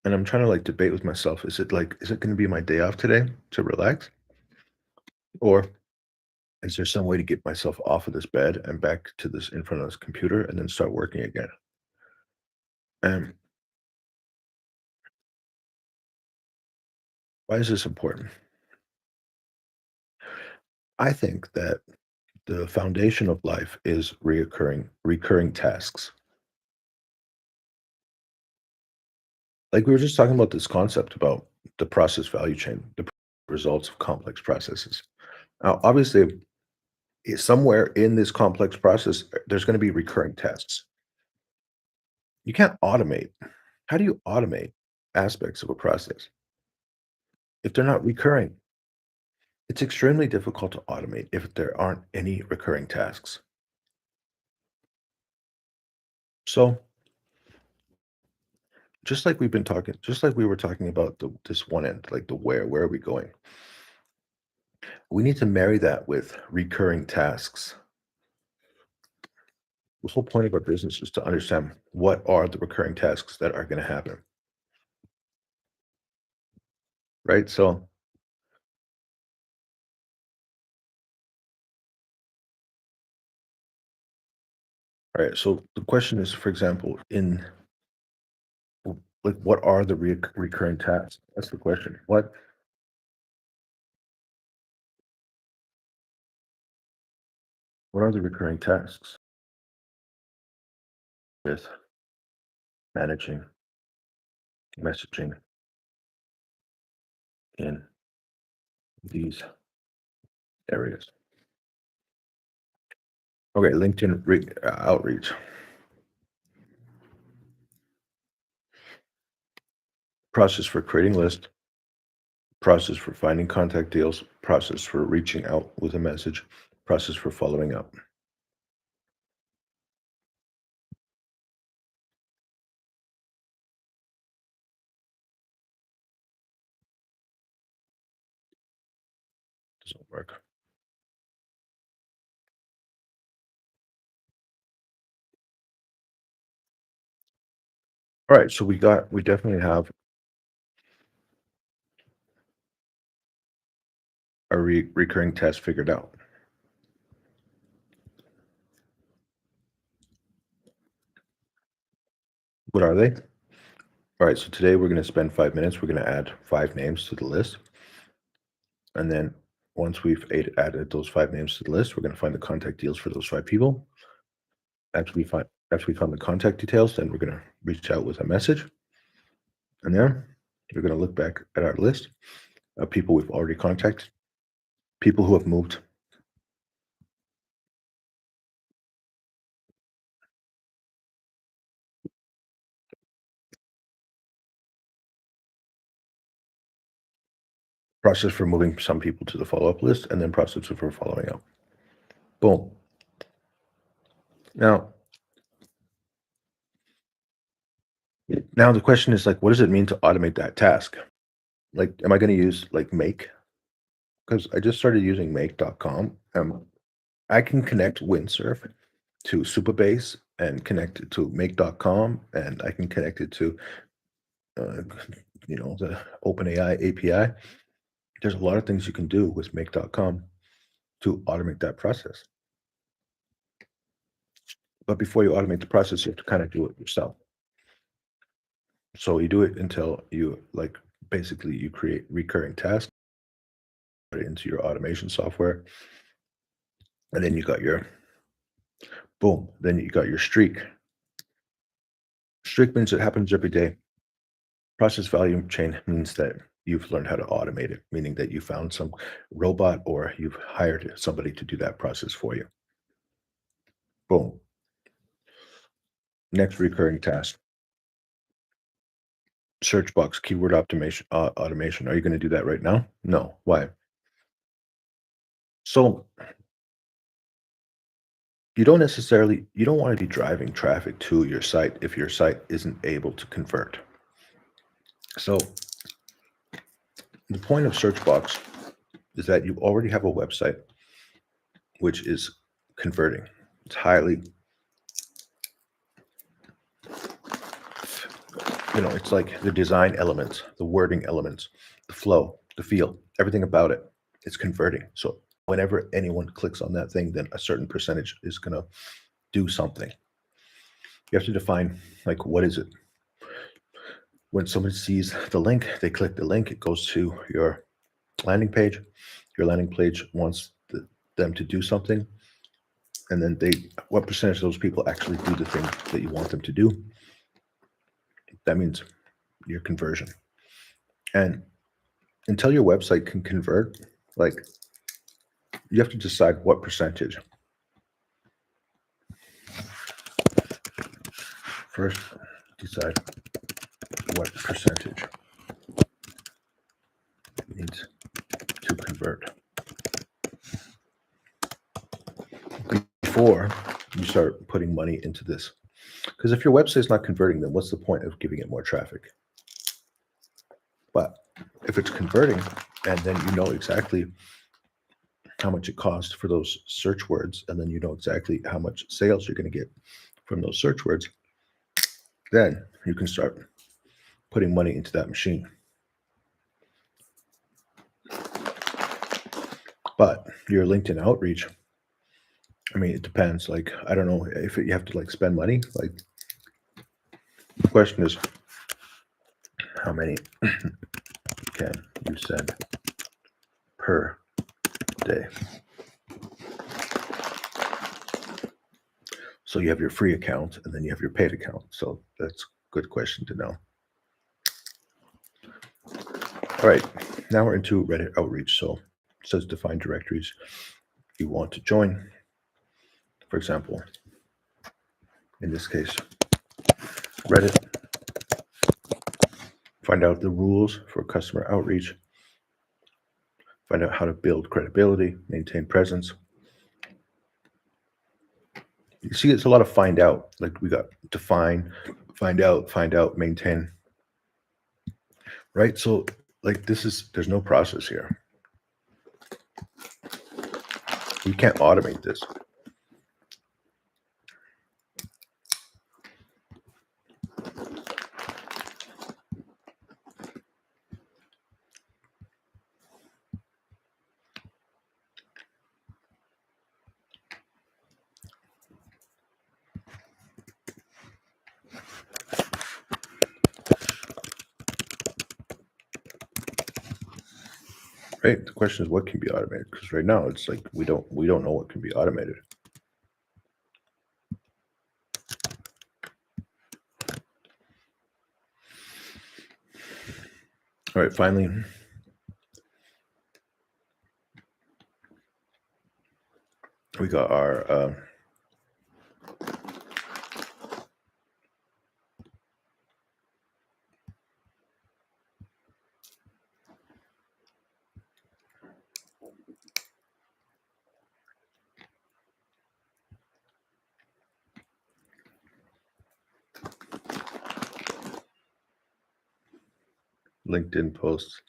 And I'm trying to like debate with myself. Is it going to be my day off today to relax? Or is there some way to get myself off of this bed and back to this in front of this computer and then start working again? And why is this important? I think that the foundation of life is recurring tasks. Like we were just talking about this concept about the process value chain, the results of complex processes. Now, obviously, somewhere in this complex process, there's going to be recurring tasks. You can't automate. How do you automate aspects of a process if they're not recurring? It's extremely difficult to automate if there aren't any recurring tasks. So, just like we were talking about this one end, like the where are we going? We need to marry that with recurring tasks. The whole point of our business is to understand what are the recurring tasks that are going to happen, right? So, all right. So the question is, for example, in like, what are the recurring tasks? That's the question. What are the recurring tasks with managing messaging in these areas? Okay, LinkedIn outreach, process for creating lists, process for finding contact deals, process for reaching out with a message, process for following up. Doesn't work. All right, so we definitely have a recurring test figured out. What are they? All right, so today we're going to spend 5 minutes. We're going to add 5 names to the list. And then once we've added those 5 names to the list, we're going to find the contact deals for those 5 people. After we find the contact details, then we're going to reach out with a message. And then we're going to look back at our list of people we've already contacted, people who have moved, process for moving some people to the follow-up list, and then process for following up. Boom. Now the question is like, what does it mean to automate that task? Like, am I going to use like Make? Because I just started using make.com. I can connect Windsor to Supabase and connect it to make.com, and I can connect it to uh, the OpenAI API. There's a lot of things you can do with make.com to automate that process. But before you automate the process, you have to kind of do it yourself. So you do it until you basically you create recurring tasks, put it into your automation software, and then you got your boom. Then you got your streak. Streak means it happens every day. Process value chain means that you've learned how to automate it, meaning that you found some robot or you've hired somebody to do that process for you. Boom. Next recurring task. Search box keyword automation. Are you going to do that right now? No. Why? So you don't want to be driving traffic to your site if your site isn't able to convert. So the point of search box is that you already have a website which is converting. It's highly, it's like the design elements, the wording elements, the flow, the feel, everything about it. It's converting. So whenever anyone clicks on that thing, then a certain percentage is going to do something. You have to define, like, what is it? When someone sees the link, they click the link, it goes to your landing page. Your landing page wants them to do something. And then what percentage of those people actually do the thing that you want them to do? That means your conversion. And until your website can convert, you have to decide what percentage. First, decide what percentage needs to convert before you start putting money into this. Because if your website's not converting, then what's the point of giving it more traffic? But if it's converting, and then you know exactly how much it costs for those search words, and then you know exactly how much sales you're going to get from those search words, then you can start putting money into that machine. But your LinkedIn outreach, I mean, it depends. Like, I don't know if you have to like spend money. Like, the question is, how many can you send per day? So you have your free account and then you have your paid account. So that's a good question to know. All right, now we're into Reddit outreach. So it says define directories you want to join. For example, in this case, Reddit. Find out the rules for customer outreach. Find out how to build credibility, maintain presence. You see, it's a lot of find out. Like we got define, find out, maintain. Right? So like there's no process here. You can't automate this. Right? The question is what can be automated? Because right now it's like we don't know what can be automated. All right, finally, we got our LinkedIn posts.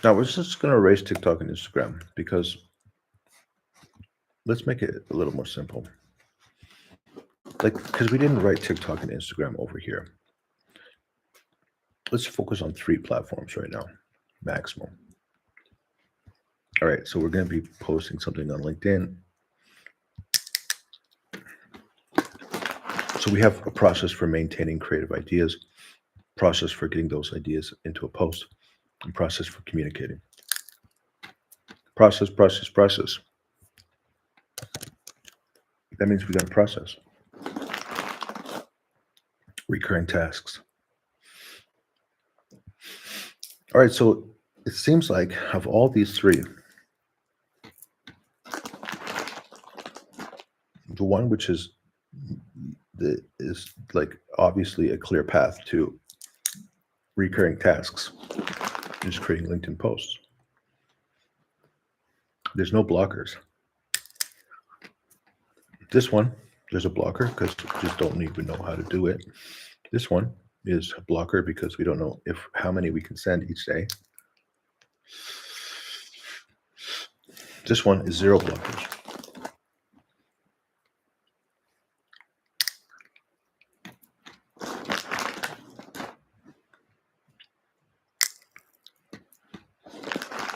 Now we're just going to erase TikTok and Instagram because let's make it a little more simple. Like, because we didn't write TikTok and Instagram over here. Let's focus on 3 platforms right now, maximum. All right, so we're going to be posting something on LinkedIn. So we have a process for maintaining creative ideas, process for getting those ideas into a post, and process for communicating. Process. That means we got a process. Recurring tasks. All right, so it seems like of all these 3, the one which is like obviously a clear path to recurring tasks is creating LinkedIn posts. There's no blockers. This one, there's a blocker because we just don't even know how to do it. This one is a blocker because we don't know how many we can send each day. This one is 0 blockers.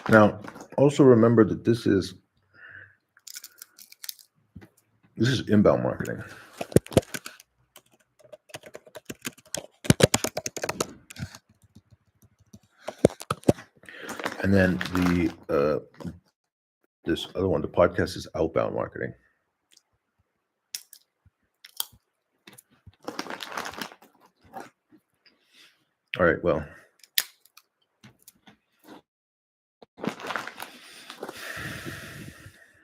Now, also remember that this is inbound marketing. And then this other one, the podcast, is outbound marketing. All right, well,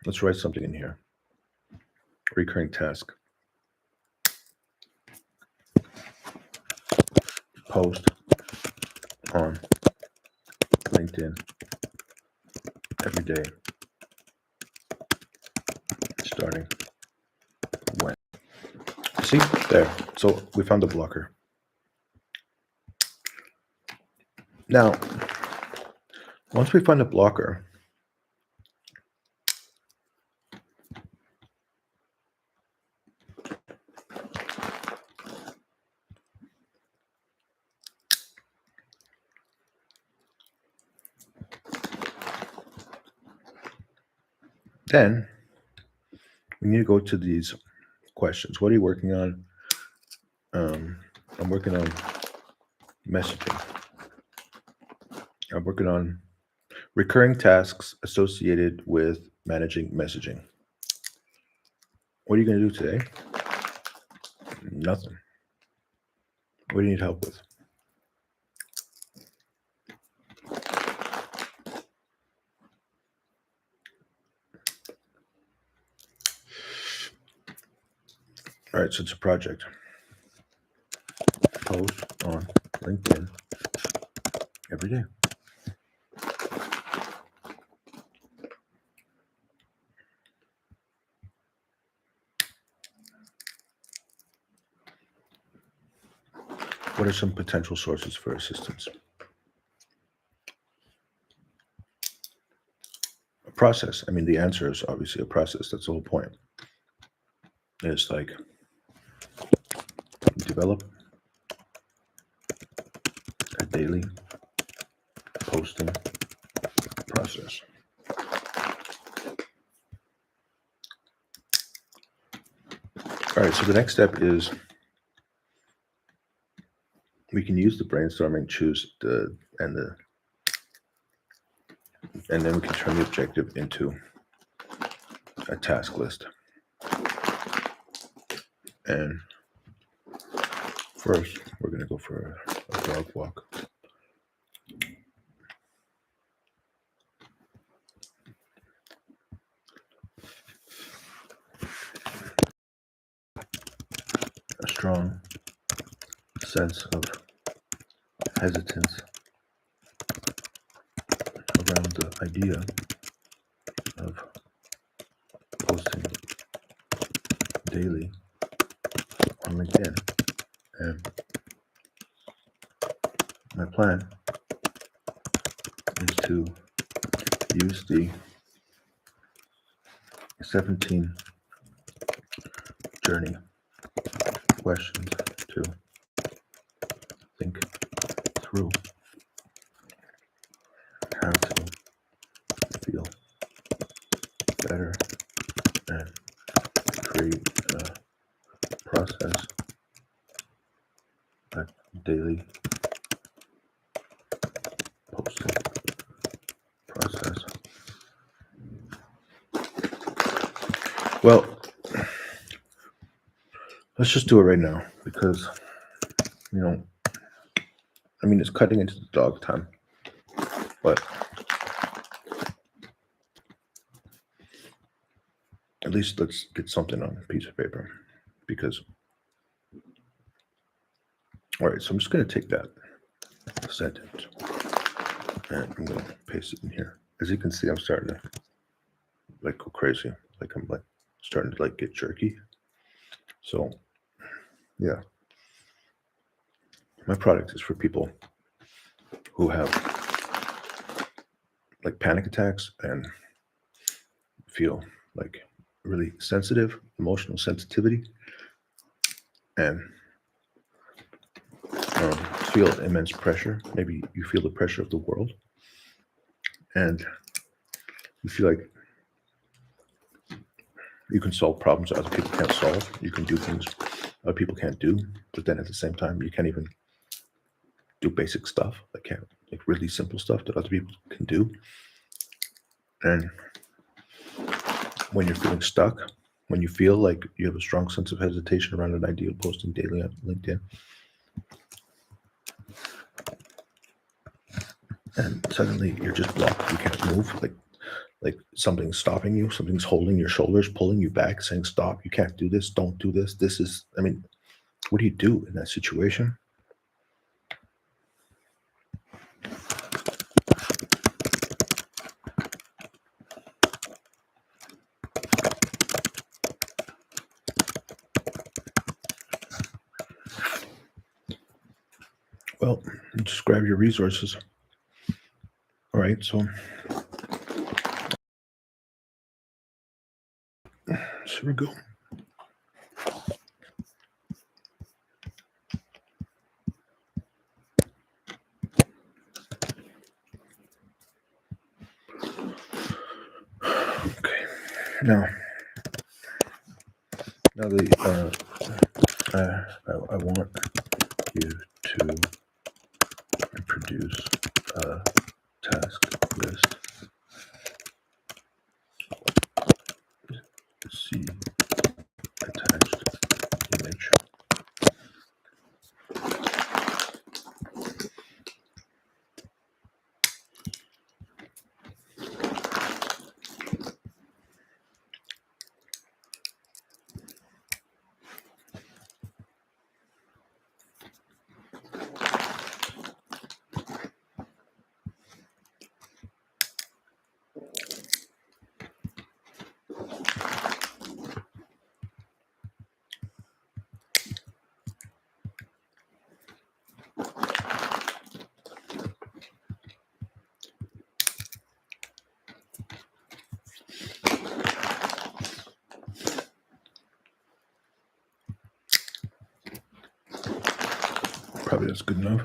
let's write something in here. Recurring task. Post on LinkedIn every day, starting when. See, there. So we found the blocker. Now, once we find a blocker, then we need to go to these questions. What are you working on? I'm working on messaging. I'm working on recurring tasks associated with managing messaging. What are you going to do today? Nothing. What do you need help with? All right, so it's a project. Post on LinkedIn every day. What are some potential sources for assistance? A process. I mean, the answer is obviously a process. That's the whole point. It's like develop a daily posting process. All right, so the next step is we can use the brainstorming, choose and then we can turn the objective into a task list. And first, we're going to go for a dog walk. A strong sense of hesitance around the idea of posting daily on LinkedIn. And my plan is to use the 17 journey questions to think through how to feel better and create a process, a daily posting process. Well, let's just do it right now because, I mean, it's cutting into the dog time, but at least let's get something on a piece of paper because, all right, so I'm just going to take that sentence and I'm going to paste it in here. As you can see, I'm starting to like go crazy. Like I'm like starting to like get jerky. So yeah, my product is for people who have like panic attacks and feel like really sensitive, emotional sensitivity, and feel immense pressure. Maybe you feel the pressure of the world and you feel like you can solve problems that other people can't solve. You can do things other people can't do, but then at the same time, you can't even do basic stuff. Like really simple stuff that other people can do. And when you're feeling stuck, when you feel like you have a strong sense of hesitation around an idea of posting daily on LinkedIn, and suddenly you're just blocked, you can't move, like something's stopping you, something's holding your shoulders, pulling you back, saying, stop, you can't do this, don't do this. This is, I mean, what do you do in that situation? Well, just grab your resources right, so here we go. Okay, now I want you to produce a task list. See attached image. Probably that's good enough.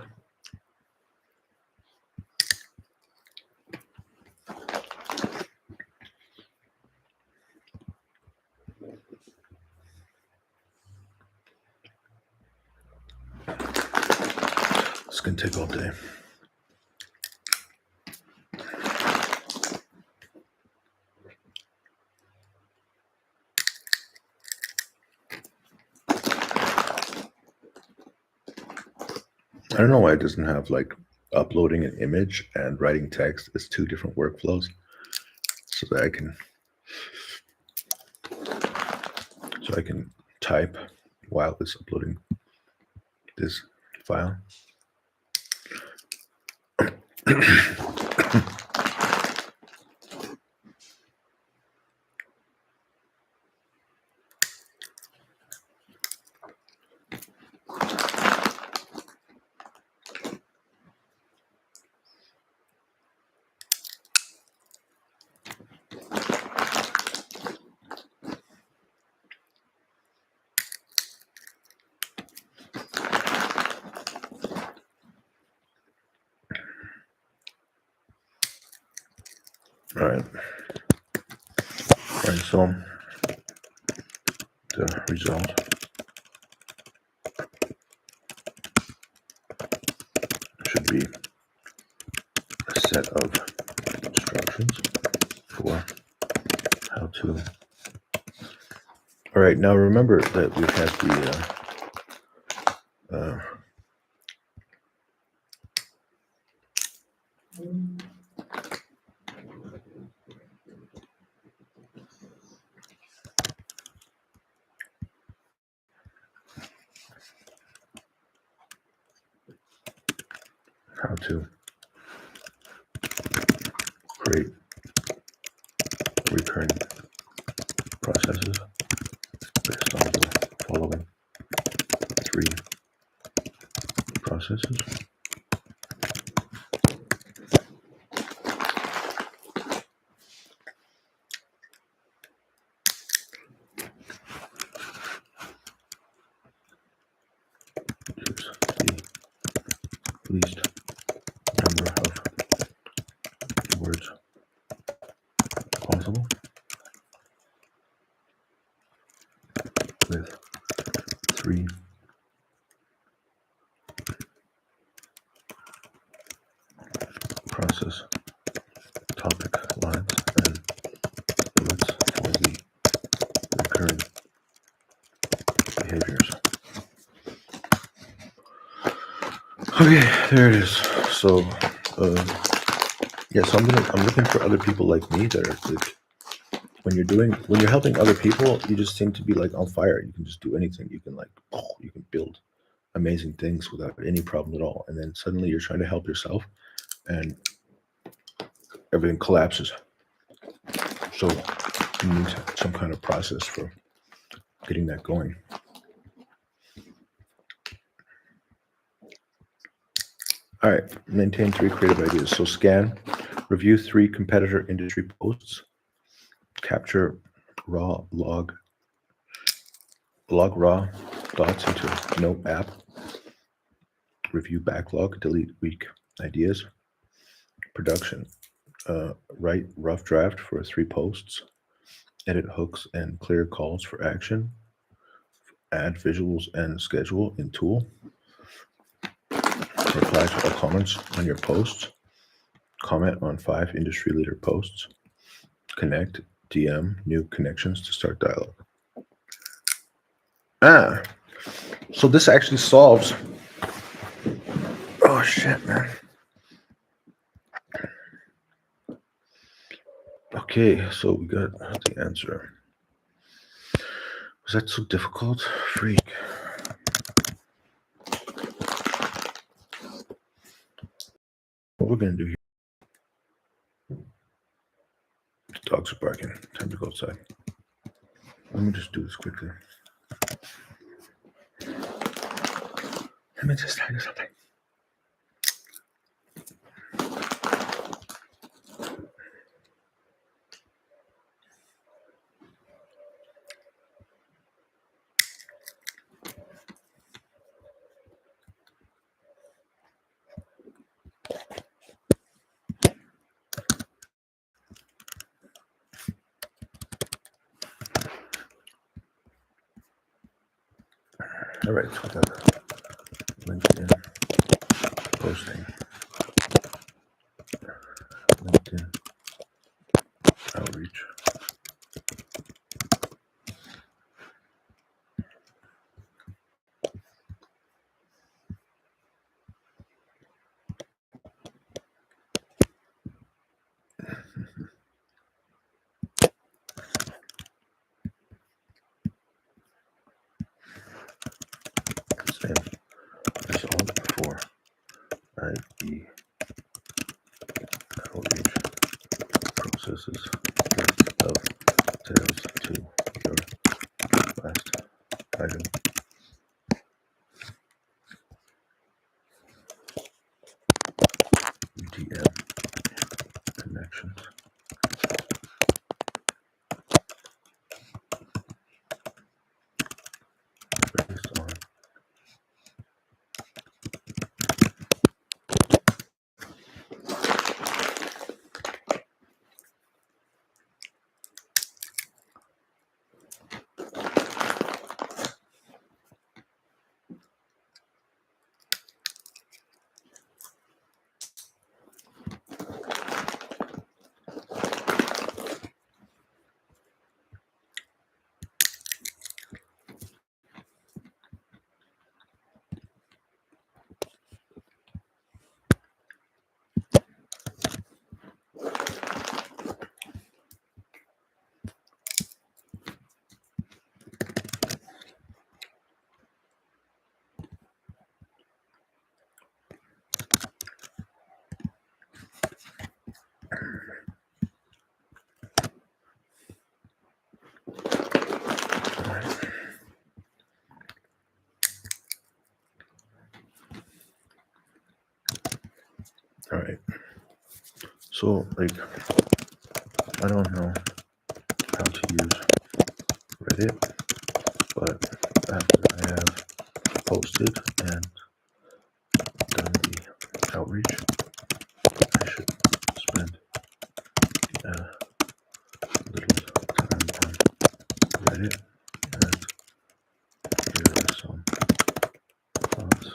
It's gonna take all day. I don't know why it doesn't have like uploading an image and writing text as two different workflows, so that I can type while it's uploading this file. All right, so the result should be a set of instructions for how to. All right, now remember that we have the how to create recurring processes based on the following 3 processes. Use the least number of words possible with 3 process topic lines and bullets for the recurring behaviors. Okay, there it is. So, yeah. So I'm looking for other people like me that are like, when you're helping other people, you just seem to be like on fire. You can just do anything. You can you can build amazing things without any problem at all. And then suddenly you're trying to help yourself, and everything collapses. So you need some kind of process for getting that going. All right, maintain 3 creative ideas. So scan, Review 3 competitor industry posts. Capture raw log raw thoughts into Note app. Review backlog, delete weak ideas. Production. Write rough draft for 3 posts. Edit hooks and clear calls for action. Add visuals and schedule in tool. Reply to all comments on your posts. Comment on 5 industry leader posts. Connect, DM new connections to start dialogue. So this actually solves. Oh shit, man. Okay, so we got the answer. Was that so difficult? Freak. What we're gonna do here. The dogs are barking. Time to go outside. Let me just do this quickly. Let me just tell you something. All right, so we got LinkedIn posting, LinkedIn outreach. Same as all before. IE outreach processes of sales to your last item. DM connections based on all right. So like I don't know how to use Reddit, but after I have posted and done the outreach, I should spend a little time on Reddit and here are some thoughts.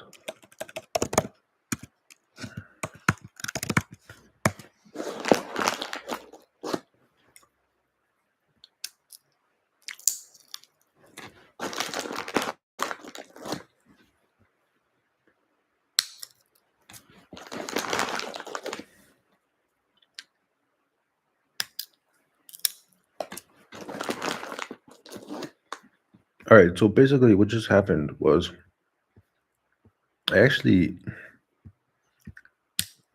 All right, so basically what just happened was I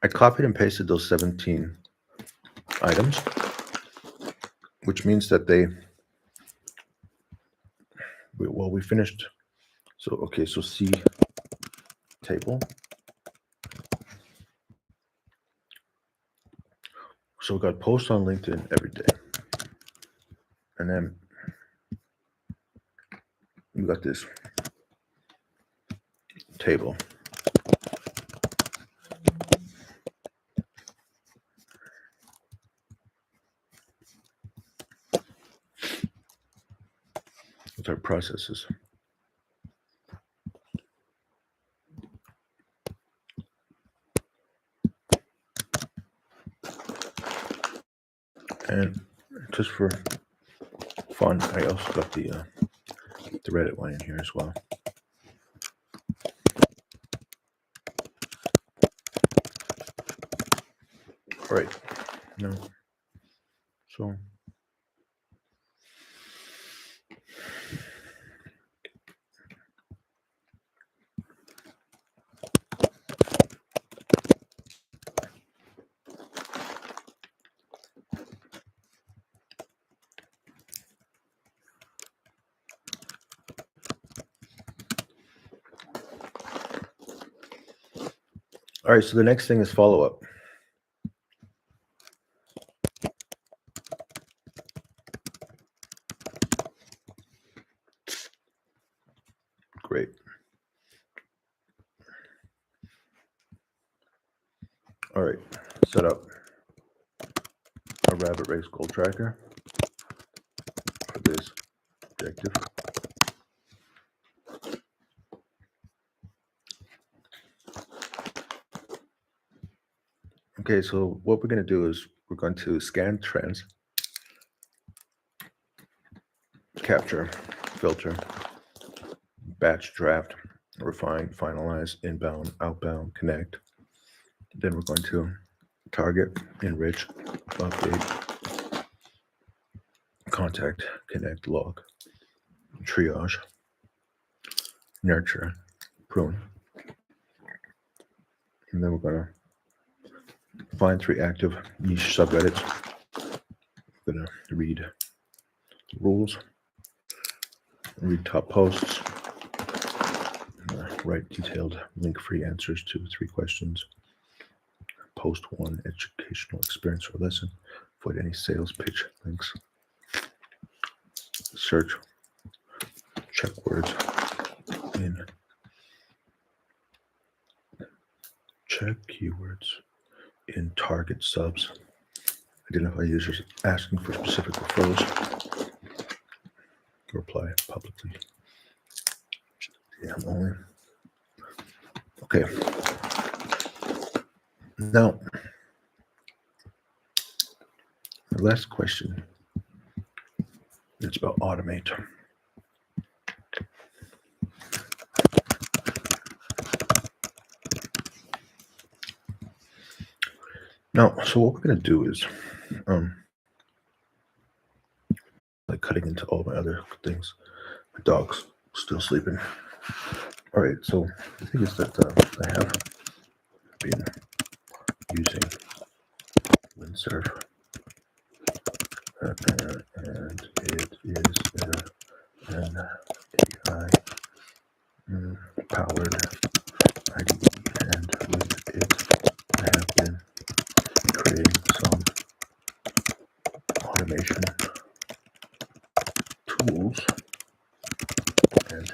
copied and pasted those 17 items, which means that we finished. So, okay, so C table. So we got posts on LinkedIn every day. And then we got this table. With our processes. And just for fun, I also got the Reddit one in here as well. All right. No. So all right, so the next thing is follow-up. Great. All right, set up a rabbit race goal tracker for this objective. Okay, so what we're going to do is we're going to scan trends, capture, filter, batch, draft, refine, finalize, inbound, outbound, connect. Then we're going to target, enrich, update, contact, connect, log, triage, nurture, prune. And then we're going to find 3 active niche subreddits. We're going to read the rules, read top posts, write detailed link-free answers to 3 questions. Post 1 educational experience or lesson. Avoid any sales pitch links. Search. Check words in. Check keywords in target subs. Identify users asking for specific referrals. Reply publicly. Yeah, only. Okay. Now, the last question. It's about automate. Now, so what we're going to do is, like cutting into all my other things. My dog's still sleeping. All right, so the thing is that I have been using Windsor, and it is an AI powered IDE, and with it, I have been creating some automation tools and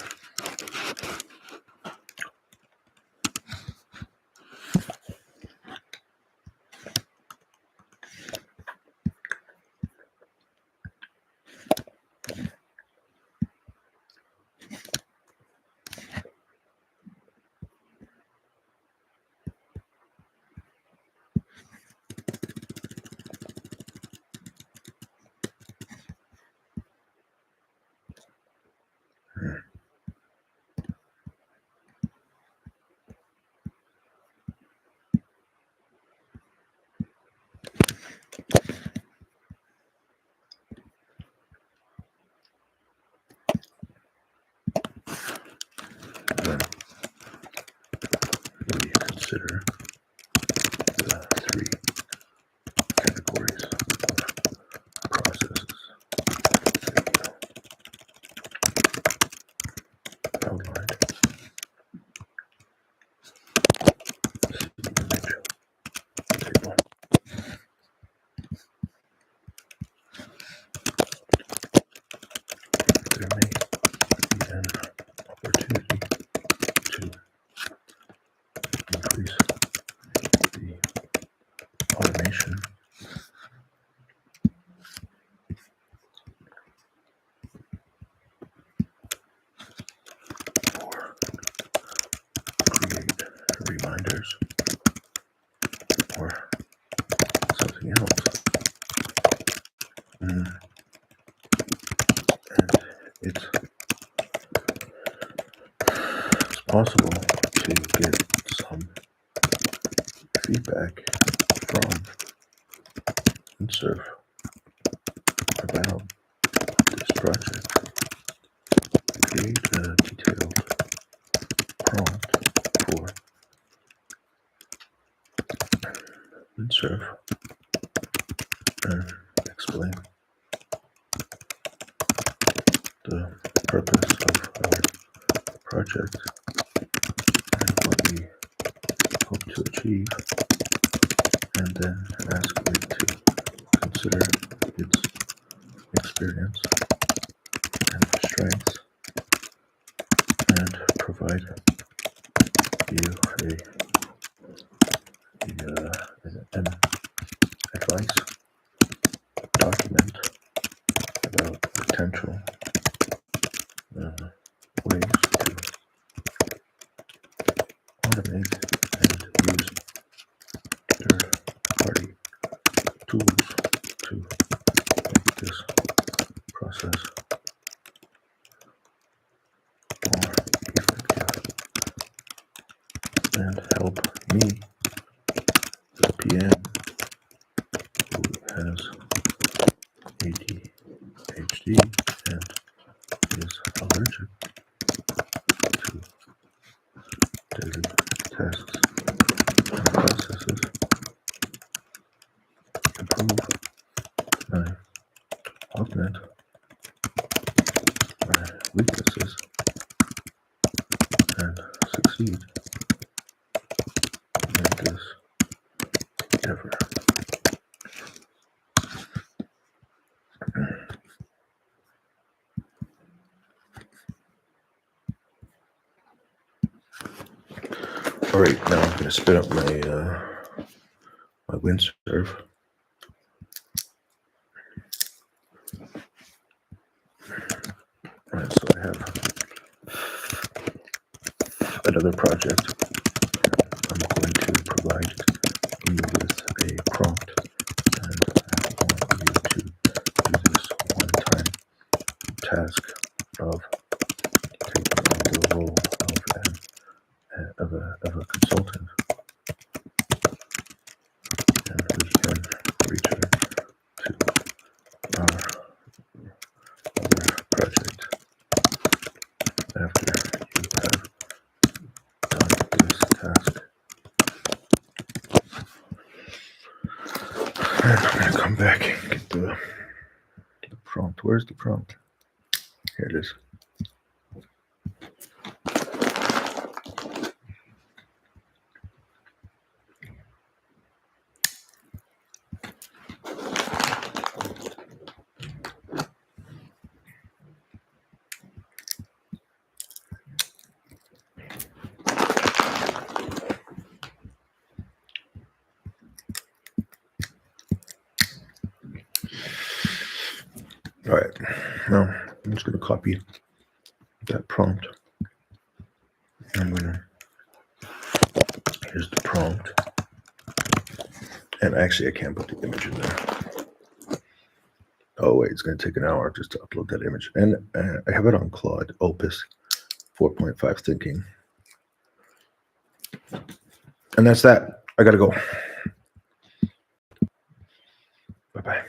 then we consider the 3 categories of processes outlined. See image table. reminders or something else. And it's possible to get some feedback from Windsor about this project. Create a detailed prompt for Windsor and explain the purpose of our project and what we hope to achieve, and then ask it to consider its experience and strengths and provide you an advice document about potential ways to automate and use third-party tools to make this process more effective and help me, the PM who has ADHD and is allergic to daily tasks and processes, improve my augment my weaknesses and succeed in this endeavor. All right, now I'm going to spin up my Windsor. All right, so I have another project. I'm going to provide you with a prompt, and I want you to do this one-time task of taking on the role of a consultant, and we can return to our other project after you have done this task. And I'm going to come back and get the prompt. Where's the prompt? Here it is. All right, now I'm just going to copy that prompt. Here's the prompt. And actually, I can't put the image in there. Oh, wait, it's going to take an hour just to upload that image. And I have it on Claude Opus 4.5 thinking. And that's that. I got to go. Bye-bye.